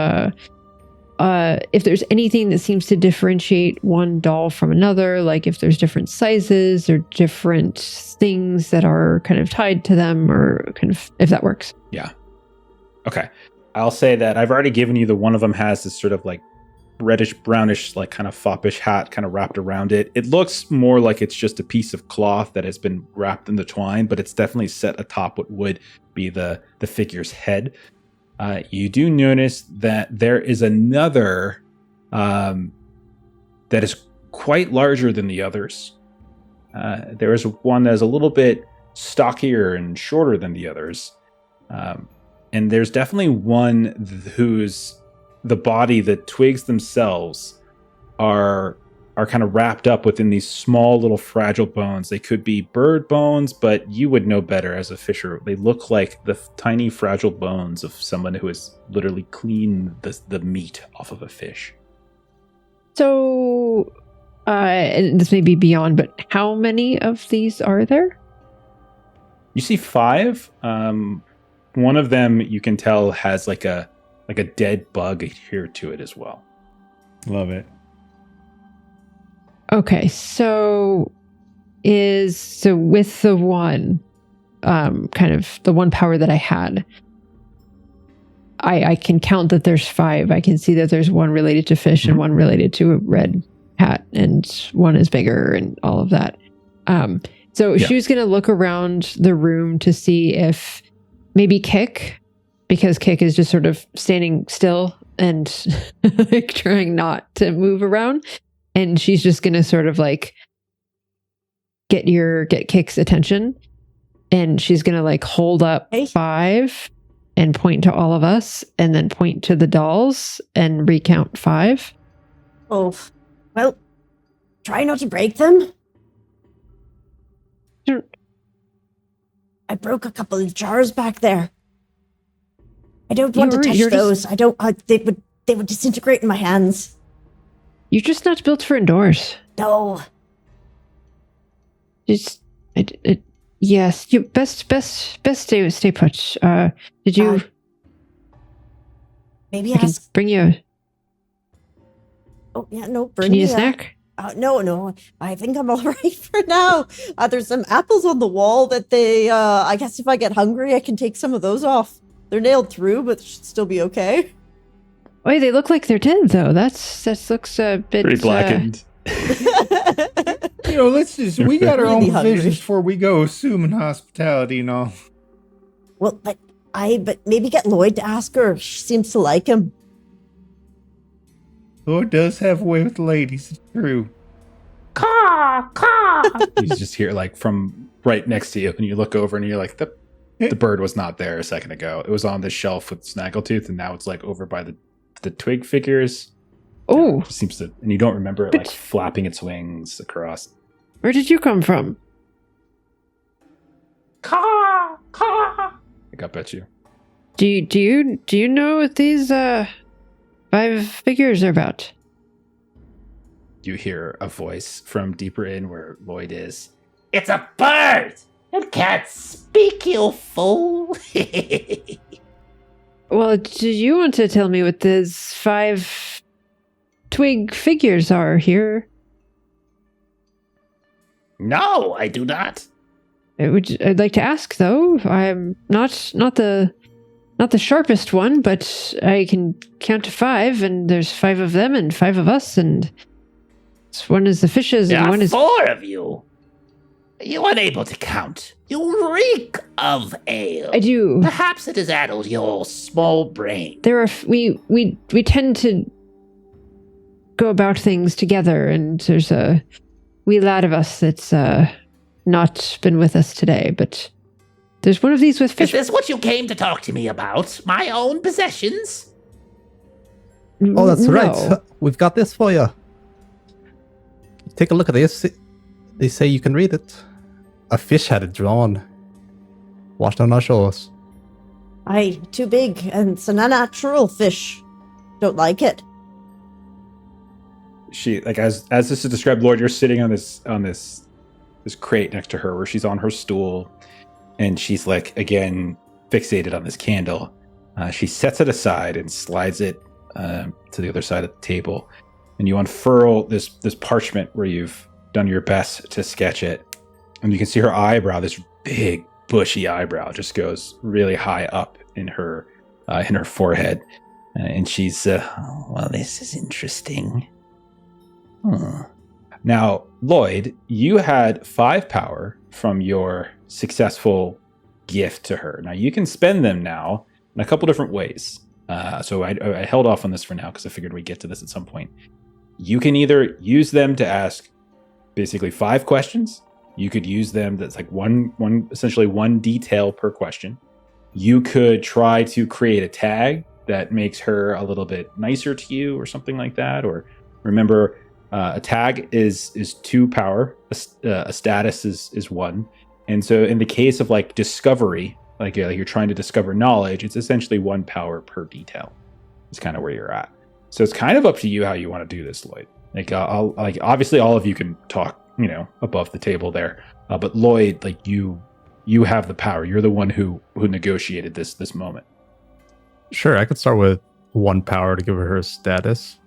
if there's anything that seems to differentiate one doll from another, like if there's different sizes or different things that are kind of tied to them, or kind of if that works. Yeah. Okay. I'll say that I've already given you the one of them has this sort of like reddish brownish, like kind of foppish hat kind of wrapped around it. It looks more like it's just a piece of cloth that has been wrapped in the twine, but it's definitely set atop what would be the figure's head. You do notice that there is another that is quite larger than the others. There is one that is a little bit stockier and shorter than the others. And there's definitely one whose the body, the twigs themselves are kind of wrapped up within these small little fragile bones. They could be bird bones, but you would know better as a fisher. They look like the tiny fragile bones of someone who has literally cleaned the meat off of a fish. So, and this may be beyond, but how many of these are there? You see 5. One of them you can tell has like a dead bug adhered to it as well. Love it. Okay, so with the one, kind of the one power that I had, I can count that there's 5. I can see that there's one related to fish and one related to a red hat, and one is bigger and all of that. So she was going to look around the room to see if maybe Kick, because Kick is just sort of standing still and like trying not to move around. And she's just going to sort of like get Kick's attention. And she's going to like hold up 5 and point to all of us, and then point to the dolls and recount 5. Oh, well, try not to break them. Sure. I broke a couple of jars back there. I don't want to touch those. I don't. They would disintegrate in my hands. You're just not built for indoors. No. Just, yes. You best stay put. Did you? Maybe I can bring you. Oh yeah, no. Do you need a snack? No. I think I'm all right for now. There's some apples on the wall that I guess if I get hungry, I can take some of those off. They're nailed through, but should still be okay. Wait, they look like they're dead, though. That looks a bit... Pretty blackened. Let's just, we got our Really own hungry. provisions before we go, assuming hospitality and all. Well, but maybe get Lloyd to ask her. She seems to like him. Lord does have a way with the ladies, it's true. Caw, caw. You just hear like from right next to you, and you look over and you're like, the bird was not there a second ago. It was on the shelf with Snaggletooth, and now it's like over by the twig figures. Oh, It seems to, and you don't remember it like flapping its wings across. where did you come from? Caw, caw. I got bet you. Do you know what these 5 figures are about? You hear a voice from deeper in where Lloyd is. It's a bird. It can't speak, you fool. Well, do you want to tell me what these 5 twig figures are here? No, I do not. I'd like to ask, though. I'm not the sharpest one, but I can count to 5, and there's 5 of them and 5 of us, and one is the fishes There and are one is... 4 of you. You unable to count. You reek of ale. I do. Perhaps it has addled your small brain. There are we tend to go about things together, and there's a wee lad of us that's not been with us today, but there's one of these with Is fish. this what you came to talk to me about? My own possessions? Oh, that's No. right. We've got this for you. Take a look at this. They say you can read it. A fish had it drawn. Washed on our shores. Aye, too big, and it's an unnatural fish. Don't like it. She like as this is described, Lloyd, you're sitting on this crate next to her where she's on her stool, and she's like again fixated on this candle. She sets it aside and slides it to the other side of the table, and you unfurl this parchment where you've done your best to sketch it, and you can see her eyebrow, this big bushy eyebrow, just goes really high up in her forehead, and she's Well, this is interesting. Now, Lloyd, you had 5 power from your successful gift to her. Now, you can spend them now in a couple different ways. So I held off on this for now because I figured we'd get to this at some point. You can either use them to ask basically 5 questions. You could use them that's like essentially one detail per question. You could try to create a tag that makes her a little bit nicer to you or something like that. Or remember, a tag is 2 power, a status is 1. And so in the case of like discovery, like you're trying to discover knowledge, it's essentially 1 power per detail. It's kind of where you're at. So it's kind of up to you how you want to do this, Lloyd. Like, obviously all of you can talk, above the table there. But Lloyd, like you have the power. You're the one who negotiated this moment. Sure, I could start with 1 power to give her a status.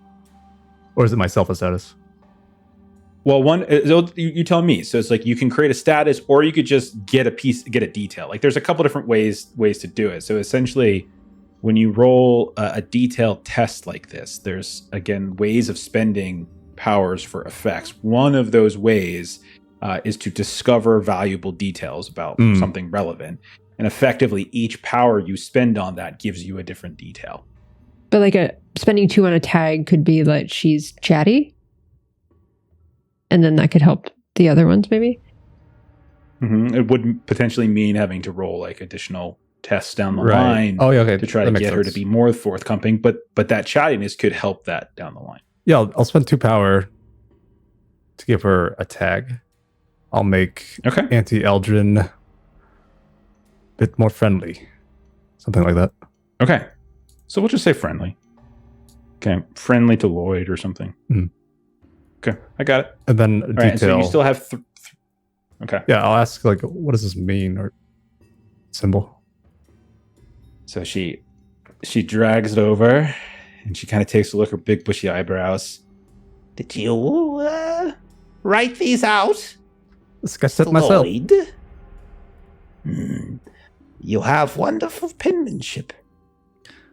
Or is it myself a status? Well, you tell me. So it's like you can create a status, or you could just get a detail. Like there's a couple different ways to do it. So essentially, when you roll a detailed test like this, there's again ways of spending powers for effects. One of those ways is to discover valuable details about something relevant, and effectively each power you spend on that gives you a different detail. But like spending 2 on a tag could be like she's chatty, and then that could help the other ones maybe. Mm-hmm. It would potentially mean having to roll like additional tests down the line. Oh, yeah, okay. To try to get her to be more forthcoming, but that chattiness could help that down the line. Yeah, I'll spend 2 power to give her a tag. I'll make Auntie Eldren a bit more friendly. Something like that. Okay. So we'll just say friendly. Okay. Friendly to Lloyd or something. Mm. Okay. I got it. And then a All detail. right, so you still have... Okay. Yeah, I'll ask, like, what does this mean? Or symbol. So she drags it over, and she kind of takes a look at her big bushy eyebrows. Did you write these out? Sketched it myself. Lloyd? You have wonderful penmanship.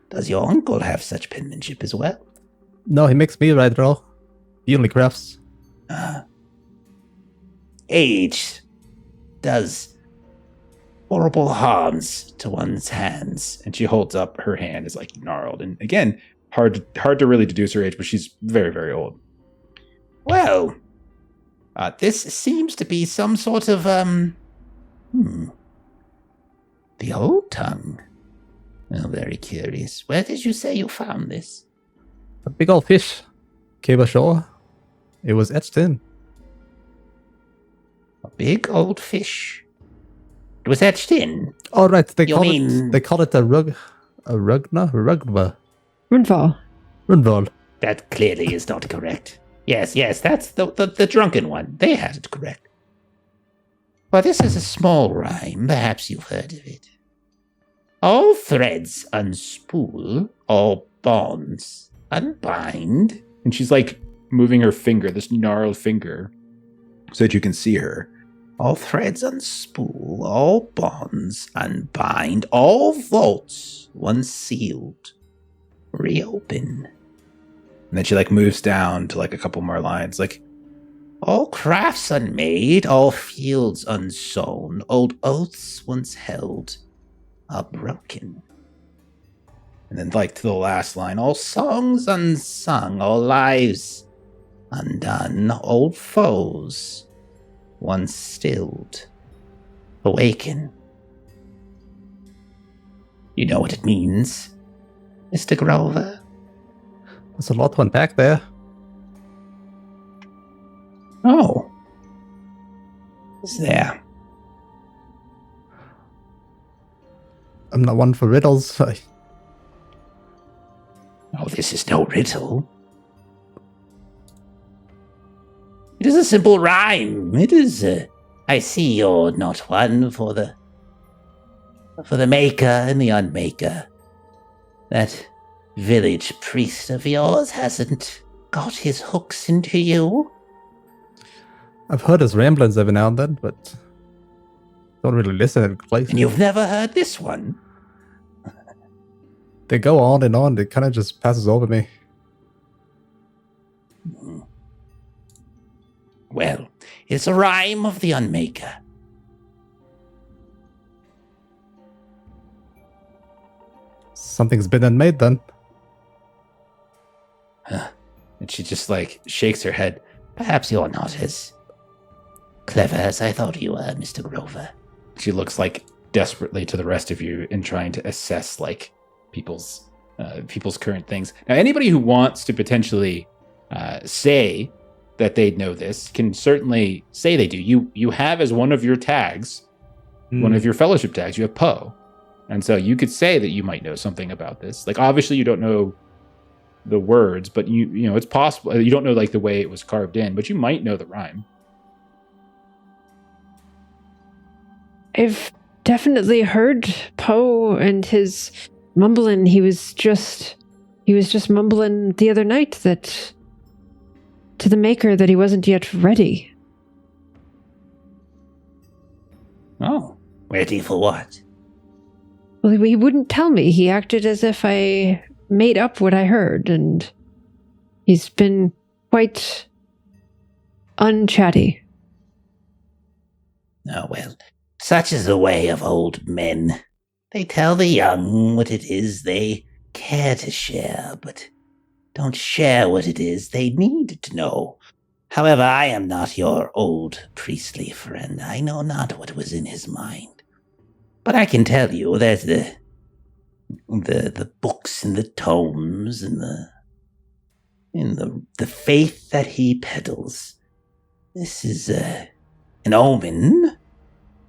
Does your uncle have such penmanship as well? No, he makes me write it all. He only crafts. Age does horrible harms to one's hands. And she holds up her hand, is like gnarled. And again, hard to really deduce her age, but she's very, very old. Well, this seems to be some sort of, the old tongue. Oh, very curious. Where did you say you found this? A big old fish came ashore. It was etched in. A big old fish. It was etched in. Oh, right. They You call mean- it a rugva. Rundval. Rundval. That clearly is not correct. Yes, that's the drunken one. They had it correct. Well, this is a small rhyme. Perhaps you've heard of it. All threads unspool, all bonds unbind. And she's like moving her finger, this gnarled finger, so that you can see her. All threads unspool, all bonds unbind, all vaults, once sealed, reopen. And then she like moves down to like a couple more lines, like, All crafts unmade, all fields unsown, old oaths once held are broken. and then like to the last line, All songs unsung, all lives undone, old foes once stilled awaken. You know what it means, Mr. Grover? There's a lot to unpack there. oh, Is there? I'm not one for riddles. Oh, this is no riddle. It is a simple rhyme. It is. I see you're not one for the maker and the unmaker. That village priest of yours hasn't got his hooks into you. I've heard his ramblings every now and then, but don't really listen at place. And you've never heard this one? They go on and on. It kind of just passes over me. Well, it's a rhyme of the unmaker. Something's been unmade then. and she just like shakes her head. Perhaps you're not as clever as I thought you were, Mr. Grover. She looks like desperately to the rest of you in trying to assess like people's current things. Now, anybody who wants to potentially say that they know this can certainly say they do. You have as one of your tags, one of your fellowship tags, you have Poe. And so you could say that you might know something about this. Like, obviously you don't know the words, but you know, it's possible. You don't know like the way it was carved in, but you might know the rhyme. I've definitely heard Poe and his mumbling. He was just mumbling the other night that to the maker that he wasn't yet ready. Oh. Ready for what? Well, he wouldn't tell me. He acted as if I made up what I heard, and he's been quite unchatty. Oh, well, such is the way of old men. They tell the young what it is they care to share, but don't share what it is they need to know. However, I am not your old priestly friend. I know not what was in his mind. But I can tell you there's the books and the tomes and the faith that he peddles. This is an omen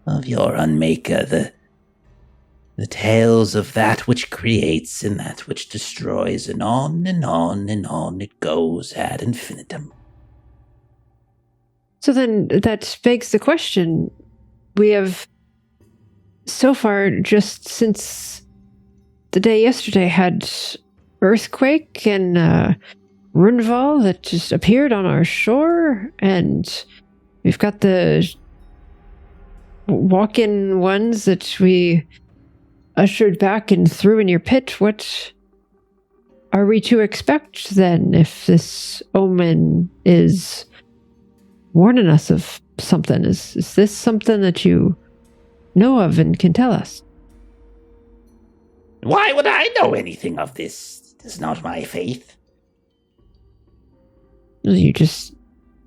of your unmaker, the tales of that which creates and that which destroys, and on and on and on it goes ad infinitum. So then that begs the question. We have so far, just since the day yesterday, had earthquake and Rundval that just appeared on our shore, and we've got the walk-in ones that we ushered back and threw in your pit. What are we to expect then if this omen is warning us of something? Is this something that you know of and can tell us? Why would I know anything of this? It is not my faith. You just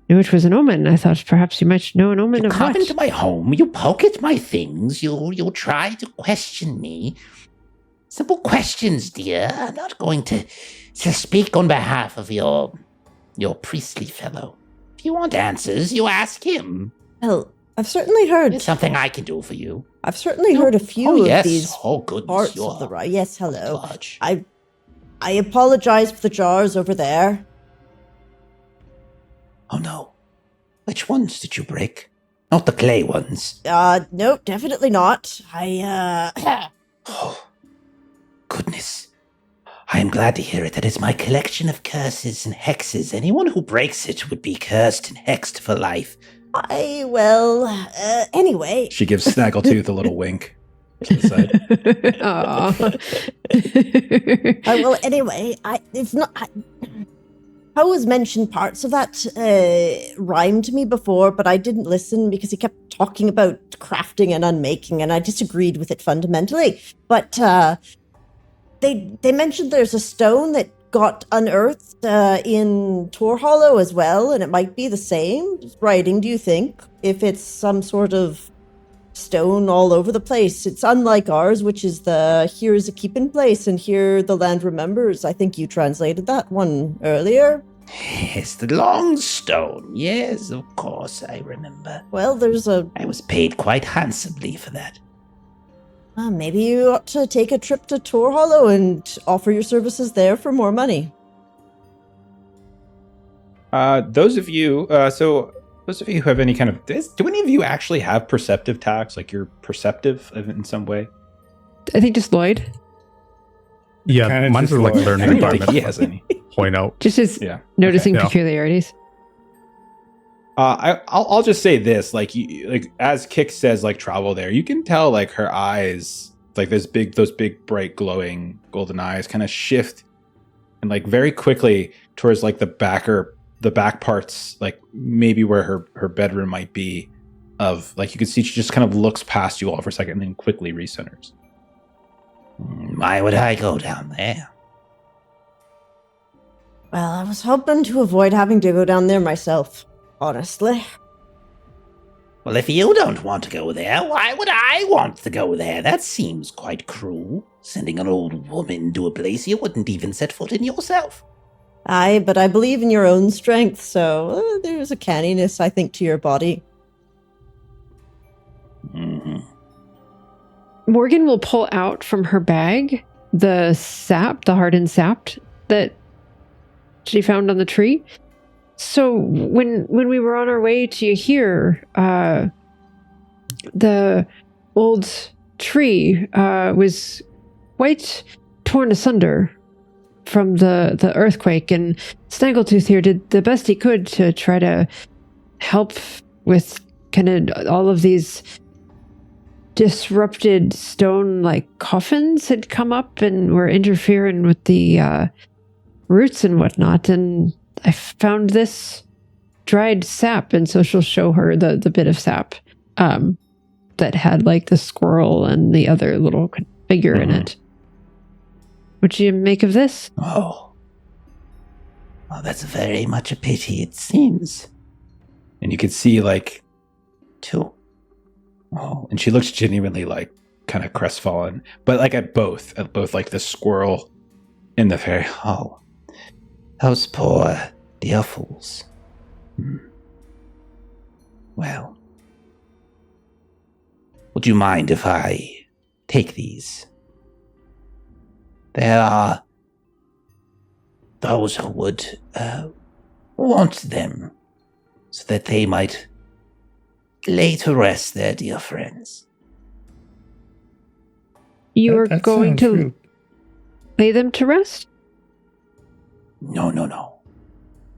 knew it was an omen. I thought perhaps you might know an omen You of come what? into my home, you poke at my things, you try to question me. Simple questions, dear. I'm not going to speak on behalf of your priestly fellow. If you want answers, you ask him. Well, I've certainly heard. There's something I can do for you. I've certainly heard a few of these parts of the ride. Yes, hello. I apologize for the jars over there. Oh no. Which ones did you break? Not the clay ones. No, definitely not. Oh, goodness. I am glad to hear it. That is my collection of curses and hexes. Anyone who breaks it would be cursed and hexed for life. Anyway. She gives Snaggletooth a little wink to the side. Well, anyway, Poe's mentioned parts of that rhyme to me before, but I didn't listen because he kept talking about crafting and unmaking, and I disagreed with it fundamentally. But they mentioned there's a stone that got unearthed in Tor Hollow as well, and it might be the same writing, do you think? If it's some sort of stone all over the place. It's unlike ours, which is the here is a keeping place and here the land remembers. I think you translated that one earlier. Yes, the long stone. Yes, of course, I remember. Well, I was paid quite handsomely for that. Maybe you ought to take a trip to Tor Hollow and offer your services there for more money. Those of you who have any kind of... Do any of you actually have perceptive tags? Like you're perceptive in some way? I think just Lloyd. Yeah, Kinda mine's just like Lloyd. learning I don't think environment. he has any. Point out. Just his noticing Okay. Yeah. peculiarities. I'll just say this, like as Kix says, like travel there, you can tell like her eyes, like those big bright glowing golden eyes, kind of shift and like very quickly towards like the back parts, like maybe where her bedroom might be. Of like you can see she just kind of looks past you all for a second and then quickly recenters. Why would I go down there? Well, I was hoping to avoid having to go down there myself, honestly. Well, if you don't want to go there, why would I want to go there? That seems quite cruel. Sending an old woman to a place you wouldn't even set foot in yourself. Aye, but I believe in your own strength, so there's a canniness, I think, to your body. Mm-hmm. Morgan will pull out from her bag the sap, the hardened sap that she found on the tree. So when we were on our way to here, the old tree was quite torn asunder from the earthquake, and Snaggletooth here did the best he could to try to help with kind of all of these disrupted stone like coffins had come up and were interfering with the roots and whatnot, and I found this dried sap, and so she'll show her the bit of sap that had like the squirrel and the other little figure in it. What do you make of this? Oh. Well, that's very much a pity, it seems. And you can see like Too. oh, and she looks genuinely like kind of crestfallen, but like at both like the squirrel and the fairy. Oh. Those poor dear fools. Well. Would you mind if I take these? There are those who would want them so that they might lay to rest their dear friends. You are That going sounds to rude. lay them to rest? No.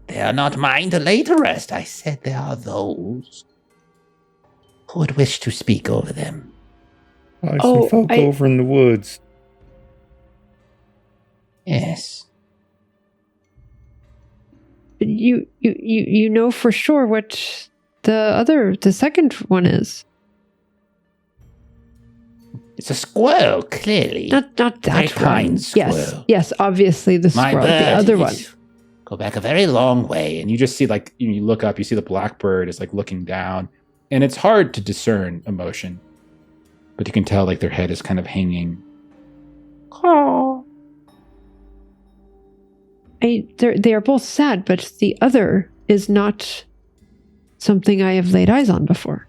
They are not mine to lay to rest. I said there are those who would wish to speak over them. Some folk over in the woods. Yes. You know for sure what the second one is. It's a squirrel, clearly. Not that Very one. kind squirrel. Yes, obviously the My squirrel. bird. The other one. Go back a very long way. And you just see like you look up, you see the blackbird is like looking down, and it's hard to discern emotion, but you can tell like their head is kind of hanging. Oh. They are both sad, but the other is not something I have laid eyes on before.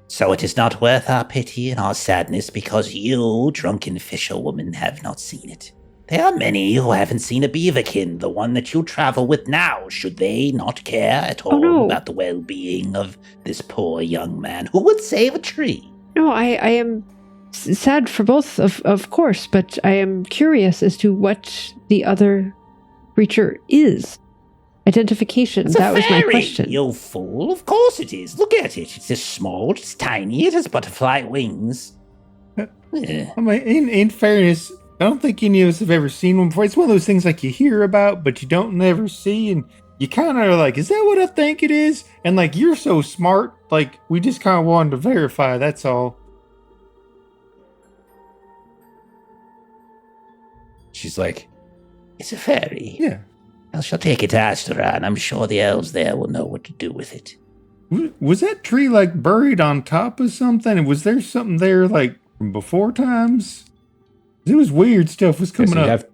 So it is not worth our pity and our sadness because you, drunken fisherwoman, have not seen it. There are many who haven't seen a beaverkin, the one that you travel with now. Should they not care at all about the well-being of this poor young man who would save a tree? No, I am sad for both, of course, but I am curious as to what the other creature is. Identification, that was my question. You fool, of course it is. Look at it. It's this small, it's tiny, it has butterfly wings. I mean, in fairness, I don't think any of us have ever seen one before. It's one of those things like you hear about, but you don't never see, and you kind of are like, is that what I think it is? And like, you're so smart, like, we just kind of wanted to verify, that's all. She's like, it's a fairy. Yeah. I shall take it to Ashtaran, and I'm sure the elves there will know what to do with it. Was that tree like buried on top of something? And was there something there like from before times? It was weird stuff was coming up.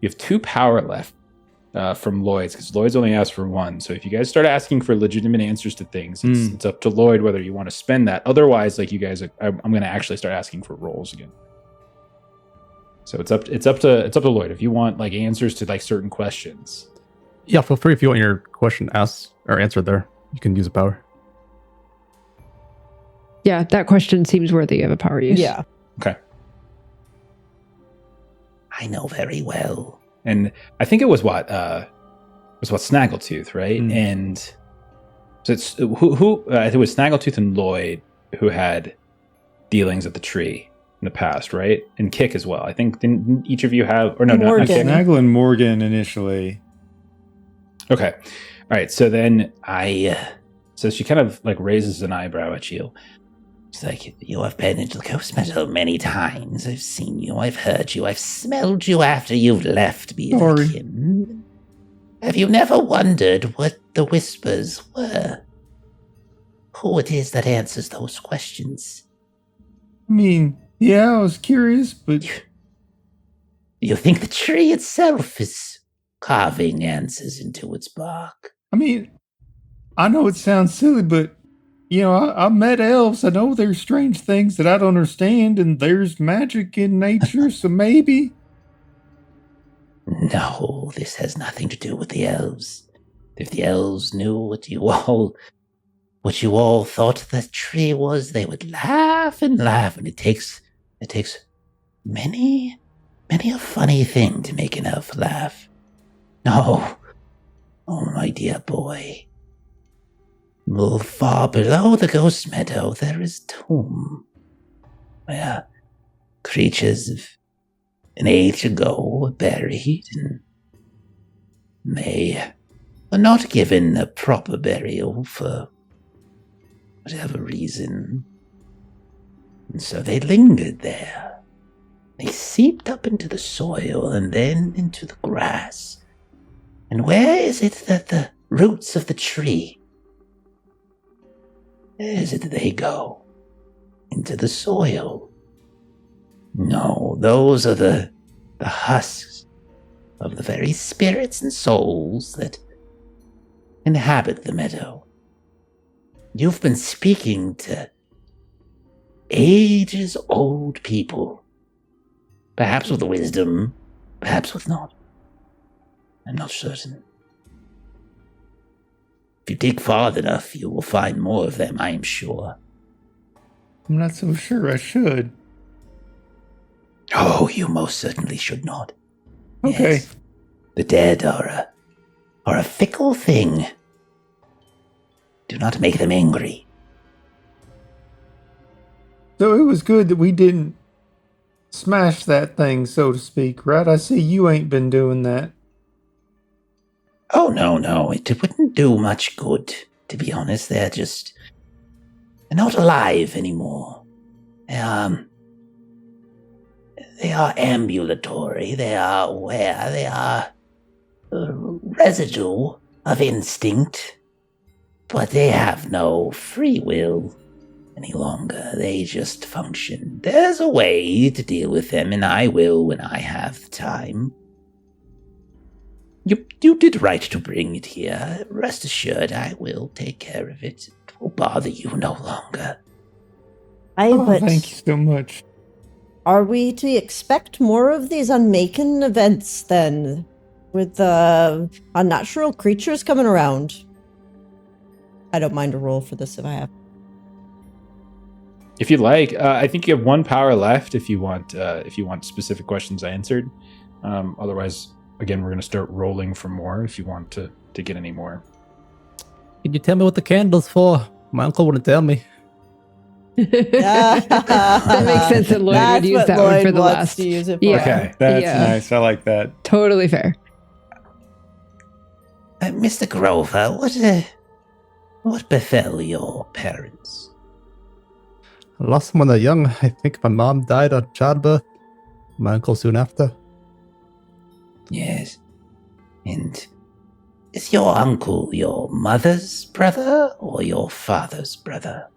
You have 2 power left from Lloyd's, because Lloyd's only asked for 1. So if you guys start asking for legitimate answers to things, it's up to Lloyd whether you want to spend that. Otherwise, like you guys, I'm going to actually start asking for rolls again. So it's up to Lloyd if you want like answers to like certain questions. Yeah, feel free if you want your question asked or answered there. You can use a power. Yeah, that question seems worthy of a power use. Yeah. Okay. I know very well. And I think it was Snaggletooth, right? And so it's who I think it was Snaggletooth and Lloyd who had dealings at the tree in the past, right? And Kick as well. I think didn't each of you have, or no, not Kick. Snaggle and Morgan initially. Okay. All right. So then so she kind of like raises an eyebrow at you. It's like, you have been into the Ghost Meadow many times. I've seen you, I've heard you, I've smelled you after you've left Beaverkin. Have you never wondered what the whispers were? Who it is that answers those questions? I mean, yeah, I was curious, but... You think the tree itself is carving answers into its bark? I mean, I know it sounds silly, but, you know, I met elves. I know there's strange things that I don't understand, and there's magic in nature, so maybe... No, this has nothing to do with the elves. If the elves knew what you all thought the tree was, they would laugh and laugh, and it takes many a funny thing to make an elf laugh. No, oh my dear boy. Move far below the Ghost Meadow, there is a tomb where creatures of an age ago were buried, and they were not given a proper burial for whatever reason. And so they lingered there. They seeped up into the soil and then into the grass. And where is it that the roots of the tree, where is it that they go? Into the soil. No, those are the husks of the very spirits and souls that inhabit the meadow. You've been speaking to ages-old people. Perhaps with wisdom, perhaps with not. I'm not certain. If you dig far enough, you will find more of them, I am sure. I'm not so sure I should. Oh, you most certainly should not. Okay. Yes. The dead are a fickle thing. Do not make them angry. So it was good that we didn't smash that thing, so to speak, right? I see you ain't been doing that. Oh, no. It wouldn't do much good, to be honest. They're not alive anymore. They are ambulatory. They are aware. They are residue of instinct. But they have no free will any longer. They just function. There's a way to deal with them, and I will when I have the time. You did right to bring it here. Rest assured, I will take care of it. It will bother you no longer. But thank you so much. are we to expect more of these unmaken events then? With unnatural creatures coming around? I don't mind a roll for this if I have. If you'd like, I think you have one power left if you want specific questions answered. Otherwise, again, we're going to start rolling for more if you want to get any more. Can you tell me what the candle's for? My uncle wouldn't tell me. That makes sense that Lloyd would use that one for the last. To use it for. Yeah. Okay, that's nice. I like that. Totally fair. Mr. Grover, what befell your parents? I lost them when they're young. I think my mom died of childbirth. My uncle soon after. Yes. And is your uncle your mother's brother or your father's brother?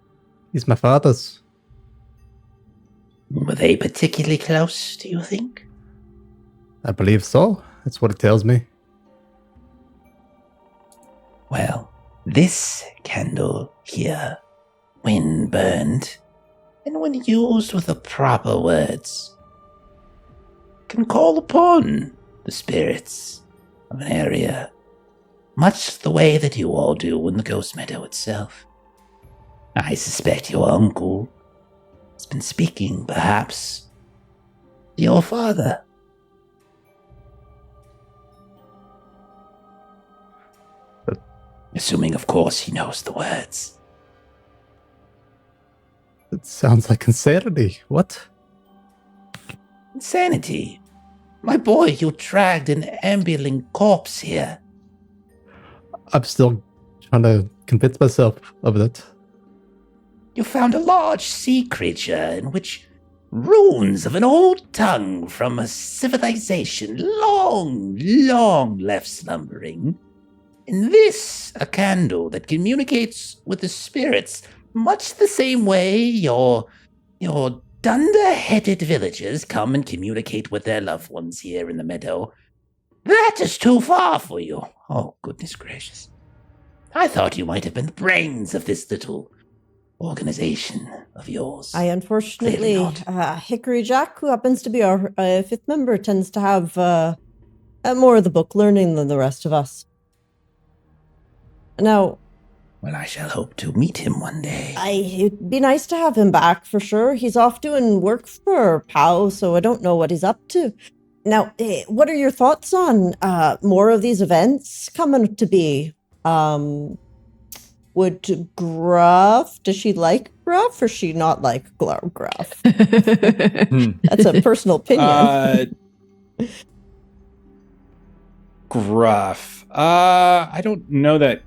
He's my father's. Were they particularly close, do you think? I believe so. That's what it tells me. Well, this candle here, when burned, and when used with the proper words, can call upon the spirits of an area, much the way that you all do in the Ghost Meadow itself. I suspect your uncle has been speaking, perhaps, to your father. Assuming, of course, he knows the words. It sounds like insanity. What? Insanity? My boy, you dragged an ambling corpse here. I'm still trying to convince myself of that. You found a large sea creature in which runes of an old tongue from a civilization long left slumbering. And this, a candle that communicates with the spirits, much the same way your dunder-headed villagers come and communicate with their loved ones here in the meadow. That is too far for you. Oh, goodness gracious. I thought you might have been the brains of this little organization of yours. I unfortunately, Hickory Jack, who happens to be our fifth member, tends to have more of the book learning than the rest of us. Now, well, I shall hope to meet him one day. It'd be nice to have him back for sure. He's off doing work for POW, so I don't know what he's up to. Now, what are your thoughts on more of these events coming to be? Would Gruff, does she like Gruff or she not like Gruff? That's a personal opinion. Gruff. I don't know that.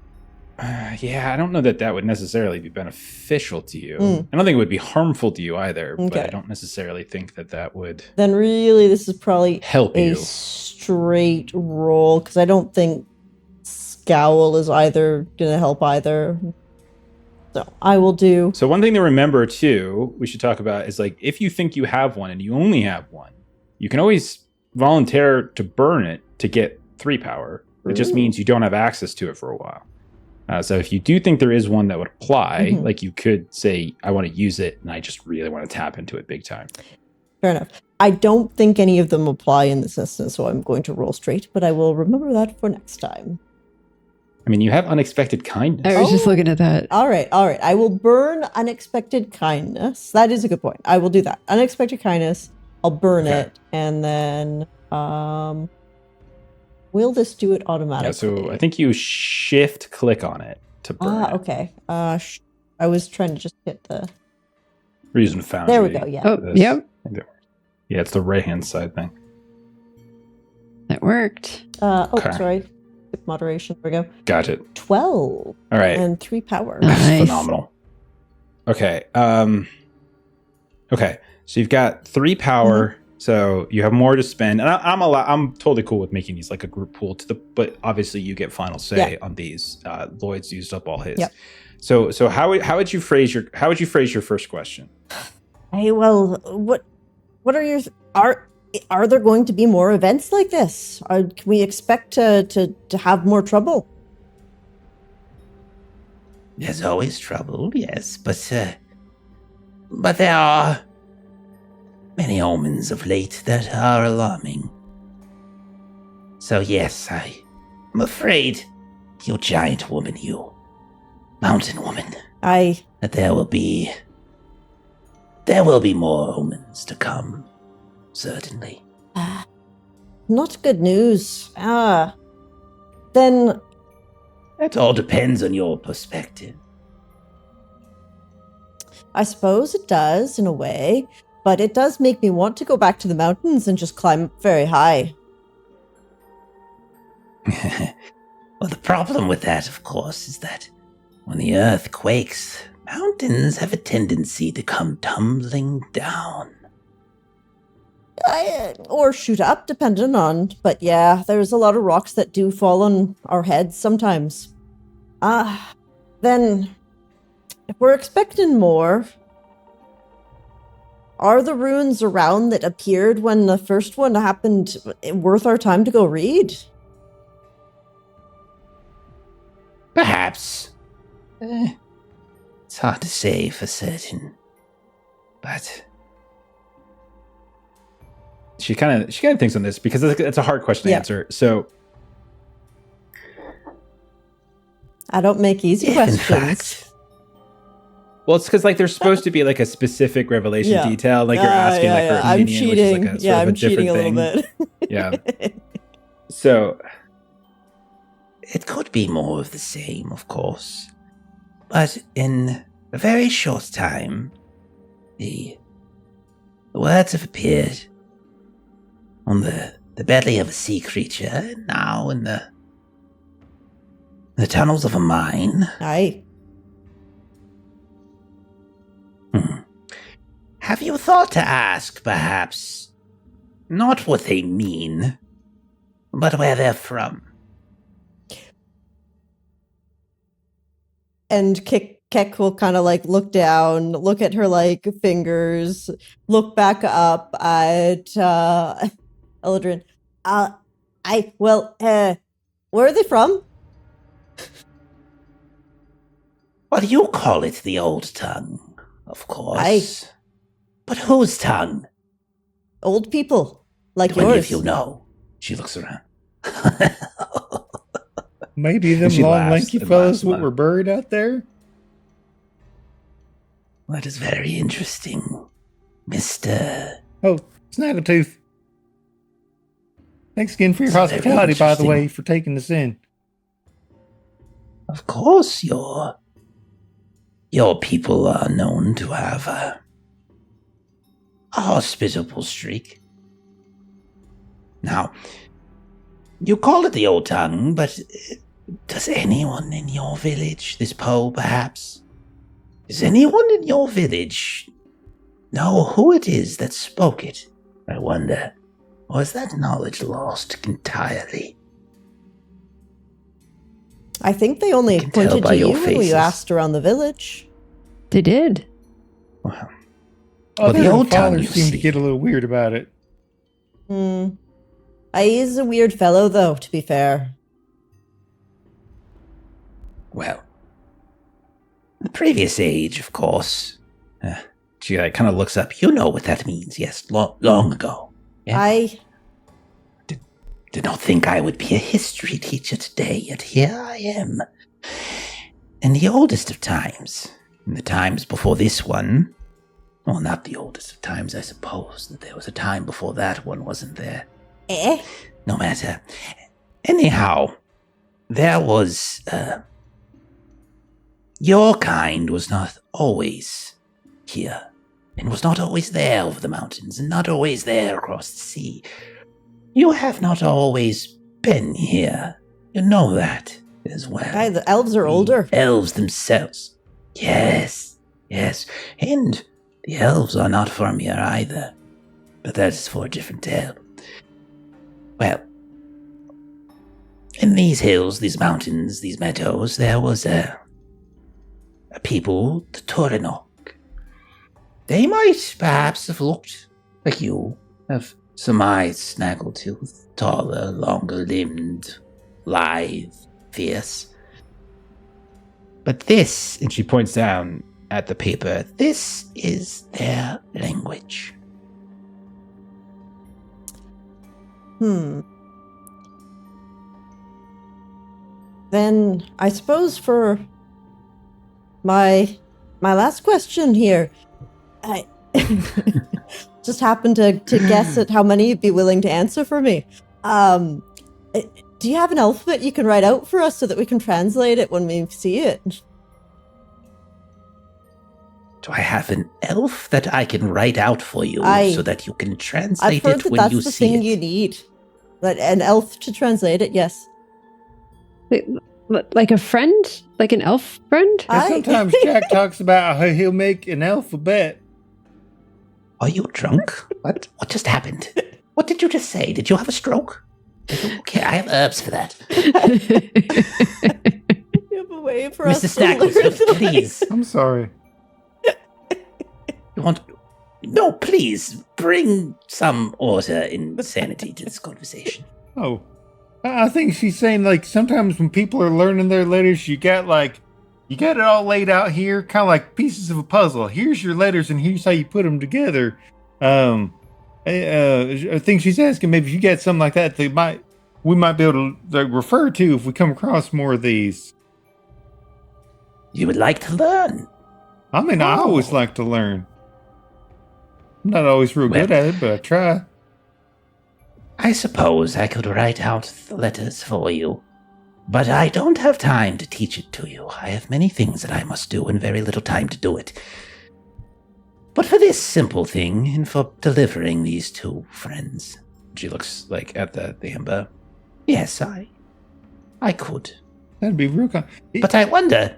I don't know that would necessarily be beneficial to you. I don't think it would be harmful to you either, but I don't necessarily think that would. Then really, this is probably help a you. Straight roll, because I don't think Scowl is either going to help either. So I will do. So one thing to remember too, we should talk about is like if you think you have one and you only have one, you can always volunteer to burn it to get 3 power. It just means you don't have access to it for a while. So if you do think there is one that would apply, like you could say, I want to use it and I just really want to tap into it big time. Fair enough. I don't think any of them apply in this instance, so I'm going to roll straight, but I will remember that for next time. I mean, you have unexpected kindness. I was just looking at that. All right. I will burn unexpected kindness. That is a good point. I will do that. Unexpected kindness. I'll burn it, and then will this do it automatically? Yeah, so I think you shift click on it to burn it. Okay. I was trying to just hit the Reason found. There we go. Yeah. Oh, yep. Yeah, it's the right hand side thing. That worked. Okay. Sorry. With moderation. There we go. Got it. 12. All right. And 3 power. Nice. Phenomenal. Okay. Okay. So you've got 3 power. So you have more to spend. And I'm totally cool with making these like a group pool but obviously you get final say on these. Lloyd's used up all his. Yep. So how would you phrase your first question? Hey, well, what are your are there going to be more events like this? Can we expect to have more trouble? There's always trouble, yes, but there are many omens of late that are alarming. So yes, I'm afraid, you giant woman, you mountain woman, that there will be more omens to come, certainly. Not good news. Then It all depends on your perspective. I suppose it does, in a way, but it does make me want to go back to the mountains and just climb up very high. Well, the problem with that, of course, is that when the earth quakes, mountains have a tendency to come tumbling down. Or shoot up, depending on. But yeah, there's a lot of rocks that do fall on our heads sometimes. Then, if we're expecting more, are the runes around that appeared when the first one happened worth our time to go read? Perhaps. It's hard to say for certain. But She kind of thinks on this because it's a hard question to answer. So I don't make easy questions. in fact, well, it's because like there's supposed to be like a specific revelation detail, like you're asking like for I'm opinion, cheating. which is like I'm cheating a little thing. bit. Yeah. So it could be more of the same, of course. But in a very short time, the words have appeared on the belly of a sea creature, and now in the tunnels of a mine. Aye. Have you thought to ask, perhaps, not what they mean, but where they're from? And Keck will kind of like look down, look at her like fingers, look back up at Eldren. Where are they from? Well, you call it the old tongue, of course. Aye. But whose tongue? Old people, like Do any yours. of you know? She looks around. Maybe them And she long, laughs lanky and fellows laughs. that were buried out there? That is very interesting, Mr. Oh, Snaggletooth. Thanks again for your It's very hospitality, by the interesting. way, for taking us in. Of course, your people are known to have a hospitable streak. Now, you call it the old tongue, but does anyone in your village, this Poe perhaps, does anyone in your village know who it is that spoke it? I wonder. Or is that knowledge lost entirely? I think they only can tell pointed by to you your when we faces. asked around the village. They did. wow. Oh, the old tongue, father you seemed to see. get a little weird about it. He is a weird fellow, though, to be fair. Well, the previous age, of course. She kind of looks up. You know what that means, yes, long ago. Yeah? I Did not think I would be a history teacher today, yet here I am. In the oldest of times, in the times before this one, well, not the oldest of times, I suppose, that there was a time before that one, wasn't there? No matter. Anyhow, there was, your kind was not always here, and was not always there over the mountains, and not always there across the sea. You have not always been here You know that as well. Aye, the elves are older. Elves themselves. Yes. And the elves are not from here either. But that is for a different tale. Well, in these hills, these mountains, these meadows, there was a people, the Torinok. They might perhaps have looked like you, have surmised Snaggletooth, taller, longer-limbed, lithe, fierce. But this, and she points down at the paper, this is their language. Then I suppose for my last question here, I just happened to guess at how many you'd be willing to answer for me. Do you have an alphabet you can write out for us so that we can translate it when we see it? Do I have an elf that I can write out for you so that you can translate I've heard it that when that's you the see thing it? you need. An elf to translate it, yes. Like a friend? Like an elf friend? And sometimes Jack talks about how he'll make an alphabet. Are you drunk? What just happened? What did you just say? Did you have a stroke? Okay, I have herbs for that. You have a way for Mr. us to learn Snaggletooth, the please. I'm sorry. You want... No, please, bring some order and sanity to this conversation. Oh, I think she's saying, like, sometimes when people are learning their letters, you got it all laid out here, kind of like pieces of a puzzle. Here's your letters, and here's how you put them together. I think she's asking maybe if you got something like that, we might be able to refer to if we come across more of these. You would like to learn? I mean, I always like to learn. I'm not always real good at it, but I try. I suppose I could write out the letters for you, but I don't have time to teach it to you. I have many things that I must do and very little time to do it. But for this simple thing, and for delivering these two friends, she looks like at the amber. Yes, I could. That'd be real. But I wonder,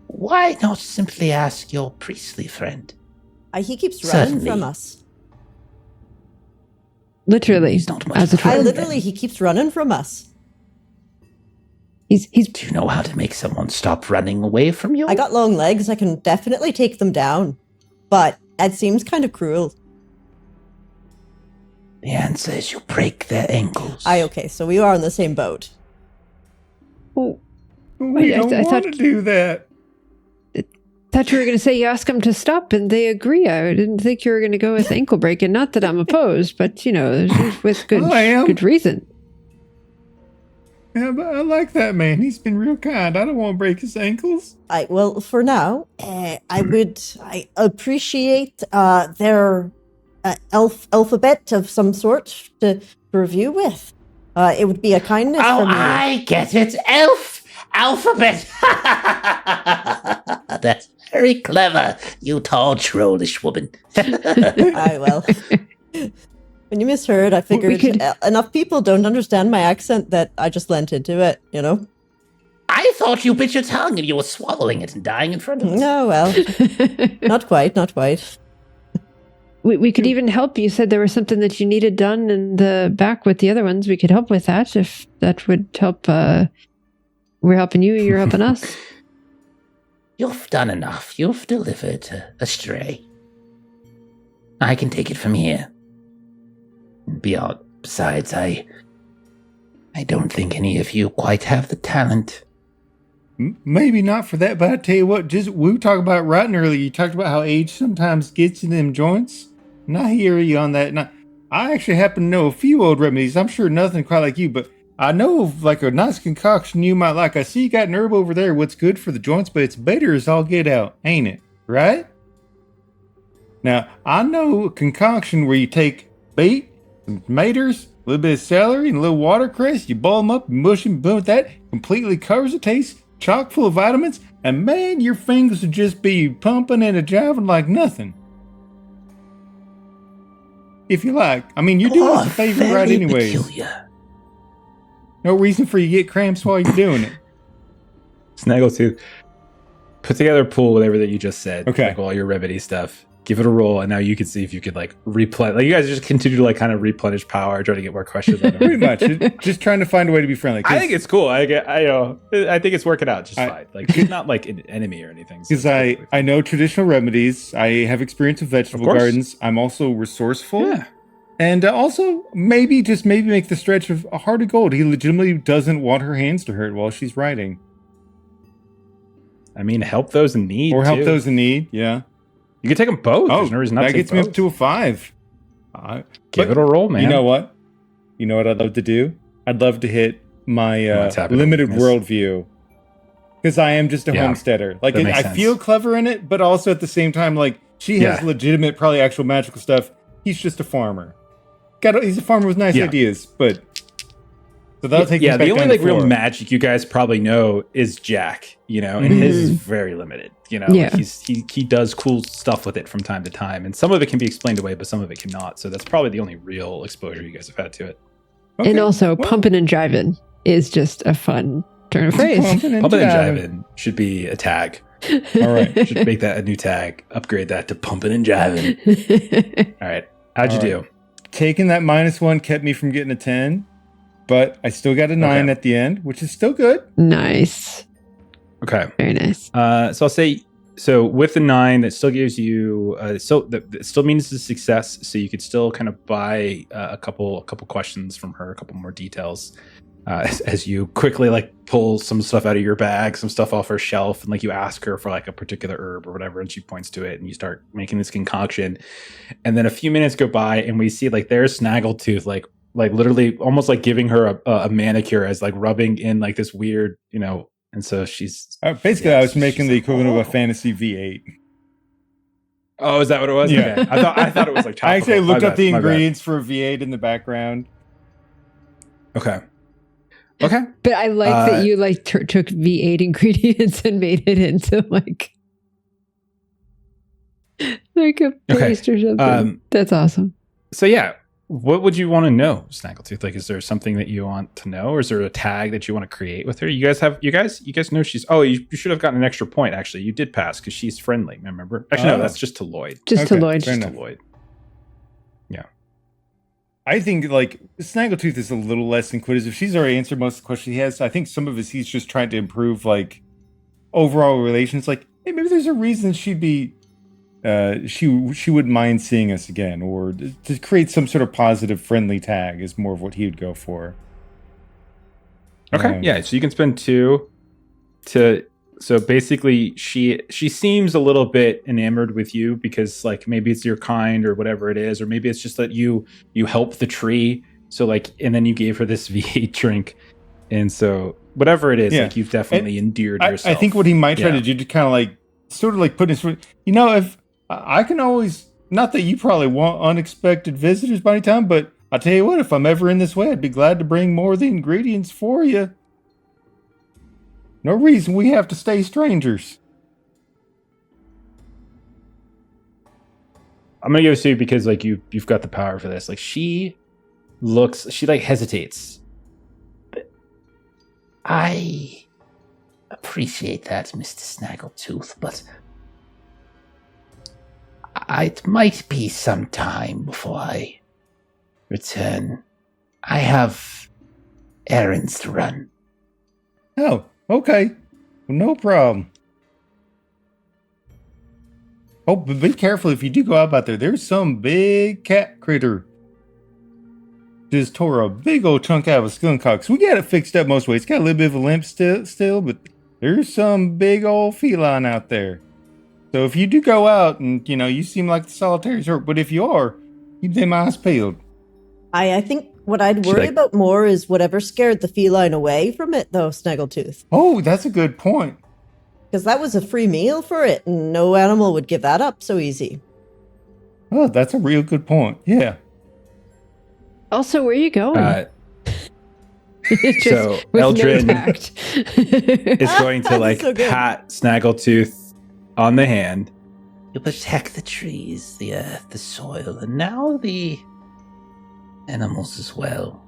why not simply ask your priestly friend? He keeps running Certainly. from us. Literally. He's not much as a of a friend. Literally, he keeps running from us. He's Do you know how to make someone stop running away from you? I got long legs. I can definitely take them down. But it seems kind of cruel. The answer is you break their ankles. Okay, so we are on the same boat. Oh, We don't I want thought- to do that. thought you were going to say you ask them to stop and they agree. I didn't think you were going to go with ankle breaking. Not that I'm opposed, but with good reason. Yeah, but I like that man. He's been real kind. I don't want to break his ankles. Well, for now, I appreciate their alphabet of some sort to review with. It would be a kindness Oh, from you. I get it. Alphabet. That's very clever, you tall, trollish woman. Well, when you misheard, I figured enough people don't understand my accent that I just lent into it, I thought you bit your tongue and you were swallowing it and dying in front of us. No, well, not quite. We could even help. You said there was something that you needed done in the back with the other ones. We could help with that if that would help. We're helping you, you're helping us. You've done enough. You've delivered a stray. I can take it from here. Beyond. Besides, I don't think any of you quite have the talent. Maybe not for that, but I tell you what, we were talking about writing earlier. You talked about how age sometimes gets in them joints. And I hear you on that. And I actually happen to know a few old remedies. I'm sure nothing quite like you, but I know of like a nice concoction you might like. I see you got an herb over there. What's good for the joints, but it's bitter as all get out, ain't it? Right? Now, I know a concoction where you take beet, some tomatoes, a little bit of celery, and a little watercress. You boil them up, mush them, boom with that. Completely covers the taste, chock full of vitamins, and man, your fingers would just be pumping and a-jiving like nothing. If you like. I mean, you're doing us a favor right anyways. Peculiar. No reason for you to get cramps while you're doing it. Snaggletooth, put together a pool, whatever that you just said. Okay. Like all your remedy stuff. Give it a roll, and now you can see if you could like replenish. Like you guys just continue to like kind of replenish power, try to get more questions. Pretty much, just trying to find a way to be friendly. I think it's cool. I think it's working out just fine. Like it's not like an enemy or anything. Because I know traditional remedies. I have experience with vegetable gardens. I'm also resourceful. Yeah. And also maybe make the stretch of a heart of gold. He legitimately doesn't want her hands to hurt while she's writing. I mean, help those in need. Or help those in need, yeah. You can take them both. There's no reason not to take that gets me up to a 5. Give it a roll, man. You know what? I'd love to do? I'd love to hit my limited worldview. Because I am just a homesteader. Like, I feel clever in it, but also at the same time, like, she has legitimate, probably actual magical stuff. He's just a farmer. He's a farmer with nice ideas, but... So that'll take the only like real magic you guys probably know is Jack, and his is very limited. He does cool stuff with it from time to time, and some of it can be explained away, but some of it cannot. So that's probably the only real exposure you guys have had to it. Okay. And also, pumping and jiving is just a fun turn of phrase. Pumping and jiving should be a tag. All right, should make that a new tag. Upgrade that to pumping and jiving. All right, how'd you do? Taking that -1 kept me from getting a 10. But I still got a 9 at the end, which is still good. Nice. Okay. Very nice. So I'll say, with the 9, that still gives you, it still means it's a success. So you could still kind of buy a couple questions from her, a couple more details, as you quickly like pull some stuff out of your bag, some stuff off her shelf, and like you ask her for like a particular herb or whatever, and she points to it, and you start making this concoction. And then a few minutes go by, and we see like there's Snaggletooth, like literally almost like giving her a manicure as like rubbing in like this weird, and so she's basically I was making the equivalent of a fantasy V8. Oh, is that what it was? Yeah. Okay. I thought it was like topical. I actually looked up the ingredients for a V8 in the background. Okay. But I like that you like took V8 ingredients and made it into like a paste or something. That's awesome. So yeah. What would you want to know, Snaggletooth? Like, is there something that you want to know, or is there a tag that you want to create with her? You guys know she's. Oh, you should have gotten an extra point. Actually, you did pass because she's friendly. Remember? Actually, no, that's just to Lloyd. To Lloyd. Just to Lloyd. Yeah. I think like Snaggletooth is a little less inquisitive. She's already answered most of the questions he has. I think some of it he's just trying to improve like overall relations. Like, hey, maybe there's a reason she'd be. She wouldn't mind seeing us again, or to create some sort of positive, friendly tag is more of what he would go for. Okay, yeah. So you can spend 2 to. So basically, she seems a little bit enamored with you because like maybe it's your kind or whatever it is, or maybe it's just that you help the tree. So like, and then you gave her this V8 drink, and so whatever it is, like you've definitely endeared yourself. I think what he might try to do to kind of like sort of like put his, if. I can always, not that you probably want unexpected visitors by any time, but I'll tell you what, if I'm ever in this way, I'd be glad to bring more of the ingredients for you. No reason we have to stay strangers. I'm going to give it to you because like you've got the power for this. Like she like hesitates. I appreciate that, Mr. Snaggletooth, but it might be some time before I return. I have errands to run. Oh, okay. Well, no problem. Oh, but be careful if you do go out there. There's some big cat critter. Just tore a big old chunk out of a skunk cock. So we got it fixed up most ways. It's got a little bit of a limp still, but there's some big old feline out there. So if you do go out and, you seem like the solitary sort, but if you are, keep them eyes peeled. I think what I'd worry about more is whatever scared the feline away from it, though, Snaggletooth. Oh, that's a good point. Because that was a free meal for it, and no animal would give that up so easy. Oh, that's a real good point. Yeah. Also, where are you going? So Eldren is going to like pat Snaggletooth on the hand. You protect the trees, the earth, the soil, and now the animals as well.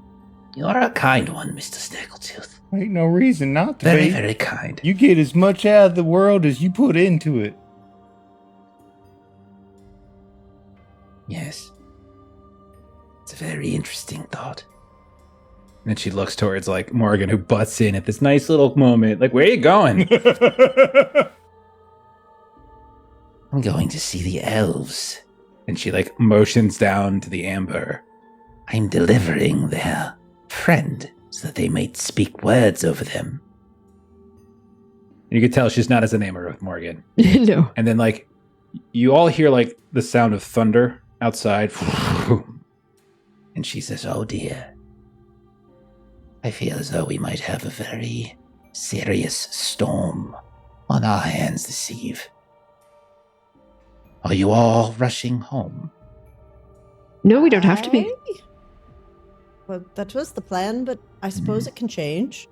You are a kind one, Mr. Snaggletooth. Ain't no reason not to Very, be. very kind. You get as much out of the world as you put into it. Yes. It's a very interesting thought. And then she looks towards like Morgan, who butts in at this nice little moment. Like, where are you going? I'm going to see the elves. And she like motions down to the amber. I'm delivering their friend so that they might speak words over them. And you can tell she's not as enamored with Morgan. No. And then like you all hear like the sound of thunder outside. And she says, oh dear. I feel as though we might have a very serious storm on our hands this eve. Are you all rushing home? No, we don't have to be. Well, that was the plan, but I suppose it can change.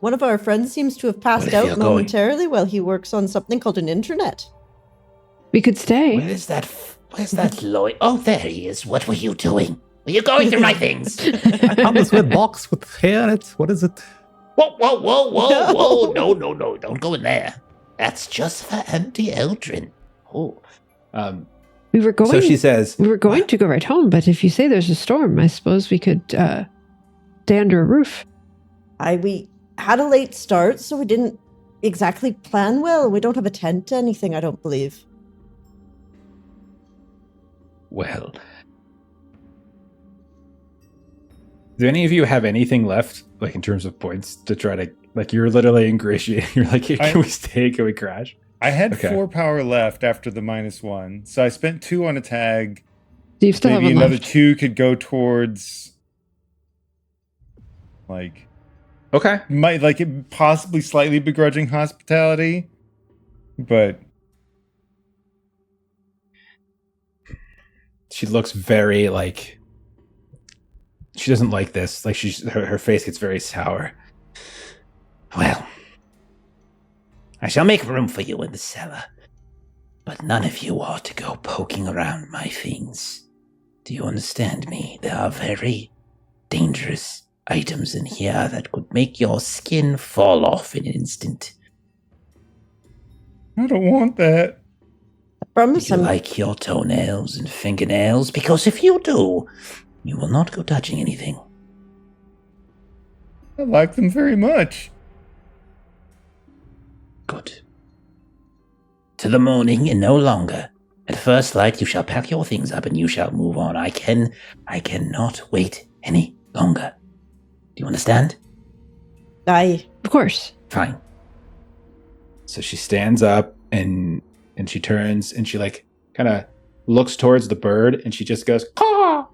One of our friends seems to have passed What if you're out going? momentarily while he works on something called an intranet. We could stay. Where's that Lloyd? Oh, there he is. What were you doing? Were you going through my things? I found this weird box with hair in it. What is it? Whoa, whoa, whoa, whoa, whoa. No. Don't go in there. That's just for Auntie Eldren. Oh. We were going. So she says, We were going to go right home, but if you say there's a storm, I suppose we could stay under a roof. We had a late start, so we didn't exactly plan well. We don't have a tent or anything, I don't believe. well, do any of you have anything left, like in terms of points to try to, like you're literally ingratiating. You're like, can we stay? Can we crash? I had Okay. 4 power left after the -1, so I spent 2 on a tag. Do you still have Maybe one another left? 2 could go towards, like, Okay. might like it possibly slightly begrudging hospitality, but She looks very like she doesn't like this. Like her face gets very sour. Well, I shall make room for you in the cellar. But none of you are to go poking around my things. Do you understand me? There are very dangerous items in here that could make your skin fall off in an instant. I don't want that. I promise Do you I'm like your toenails and fingernails? Because if you do, you will not go touching anything. I like them very much. Good. To the morning and no longer. At first light you shall pack your things up and you shall move on. I cannot wait any longer. Do you understand? Aye. Of course. Fine. So she stands up and she turns and she like kind of looks towards the bird and she just goes, caw!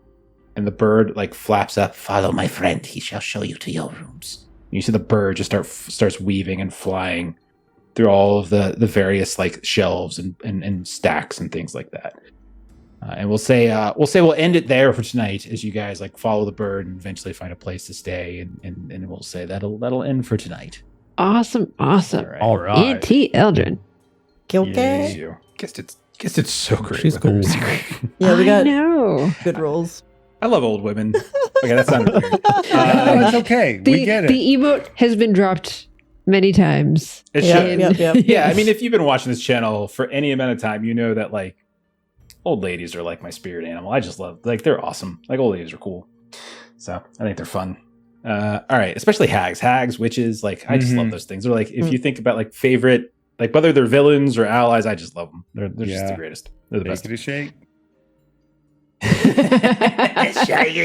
And the bird like flaps up. Follow my friend. He shall show you to your rooms. You see the bird just starts weaving and flying through all of the various like shelves and stacks and things like that. And we'll we'll end it there for tonight as you guys like follow the bird and eventually find a place to stay and we'll say that'll end for tonight. Awesome. All right. Auntie Eldren. Okay. You. Guess it's so great. She's cool. Yeah, we got I know. good rolls. I love old women. Okay, that sounded weird. No, it's okay. We get it. The emote has been dropped many times. It Yep, should. yep. Yeah, I mean, if you've been watching this channel for any amount of time, you know that like old ladies are like my spirit animal. I just love they're awesome. Like old ladies are cool. So I think they're fun. All right, especially hags, witches. Like I just love those things. They're like if you think about like favorite, like whether they're villains or allies, I just love them. They're just the greatest. They're the Make best. it a shake.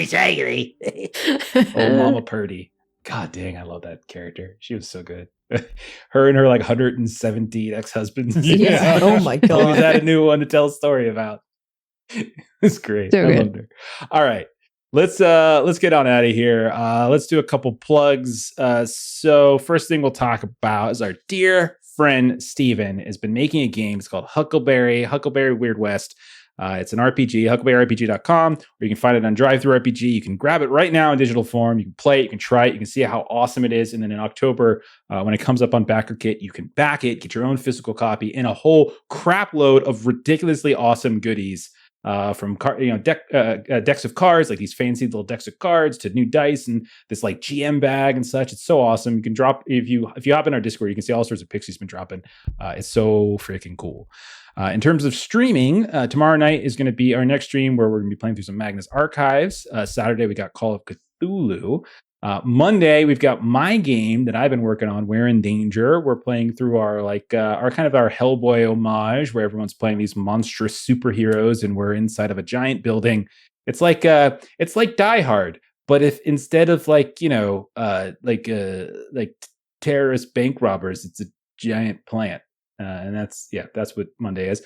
Shaggly. Old Mama Purdy. God dang, I love that character. She was so good. Her and her like 117 ex-husbands. Yeah. Oh my Always had god. a new one to tell a story about. It's great. So I good. loved her. All right. Let's get on out of here. Let's do a couple plugs. So first thing we'll talk about is our dear friend Steven has been making a game. It's called Huckleberry Weird West. It's an RPG, huckleberryrpg.com, or you can find it on DriveThruRPG. You can grab it right now in digital form. You can play it, you can try it, you can see how awesome it is. And then in October, when it comes up on BackerKit, you can back it, get your own physical copy, and a whole crap load of ridiculously awesome goodies from decks of cards, like these fancy little decks of cards, to new dice and this like GM bag and such. It's so awesome. You can drop if you hop in our Discord, you can see all sorts of picks he's been dropping. It's so freaking cool. In terms of streaming, tomorrow night is going to be our next stream where we're going to be playing through some Magnus Archives. Saturday we got Call of Cthulhu. Monday we've got my game that I've been working on, We're in Danger. We're playing through our kind of our Hellboy homage, where everyone's playing these monstrous superheroes and we're inside of a giant building. It's like Die Hard, but if instead of terrorist bank robbers, it's a giant plant. And that's what Monday is.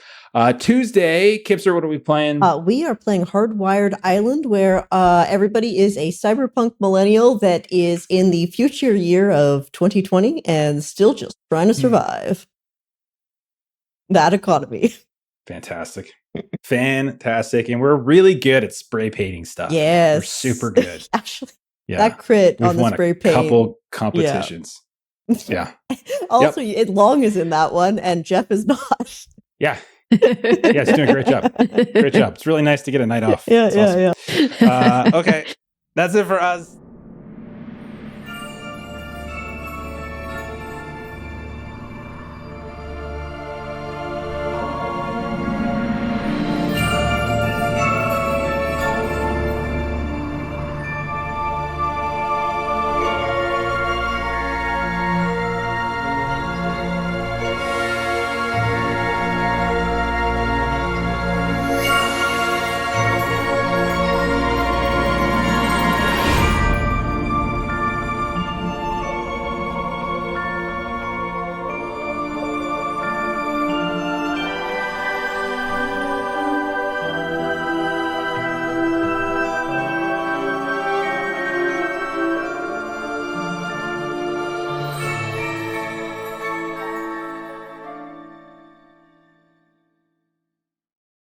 Tuesday, Kipser, what are we playing? We are playing Hardwired Island, where everybody is a cyberpunk millennial that is in the future year of 2020 and still just trying to survive that economy. Fantastic. And we're really good at spray painting stuff. Yes. We're super good. Actually, that crit on the spray paint. A couple competitions. Yeah. Also, Long is in that one, and Jeff is not. Yeah. It's doing a great job. Great job. It's really nice to get a night off. Yeah. Okay. That's it for us.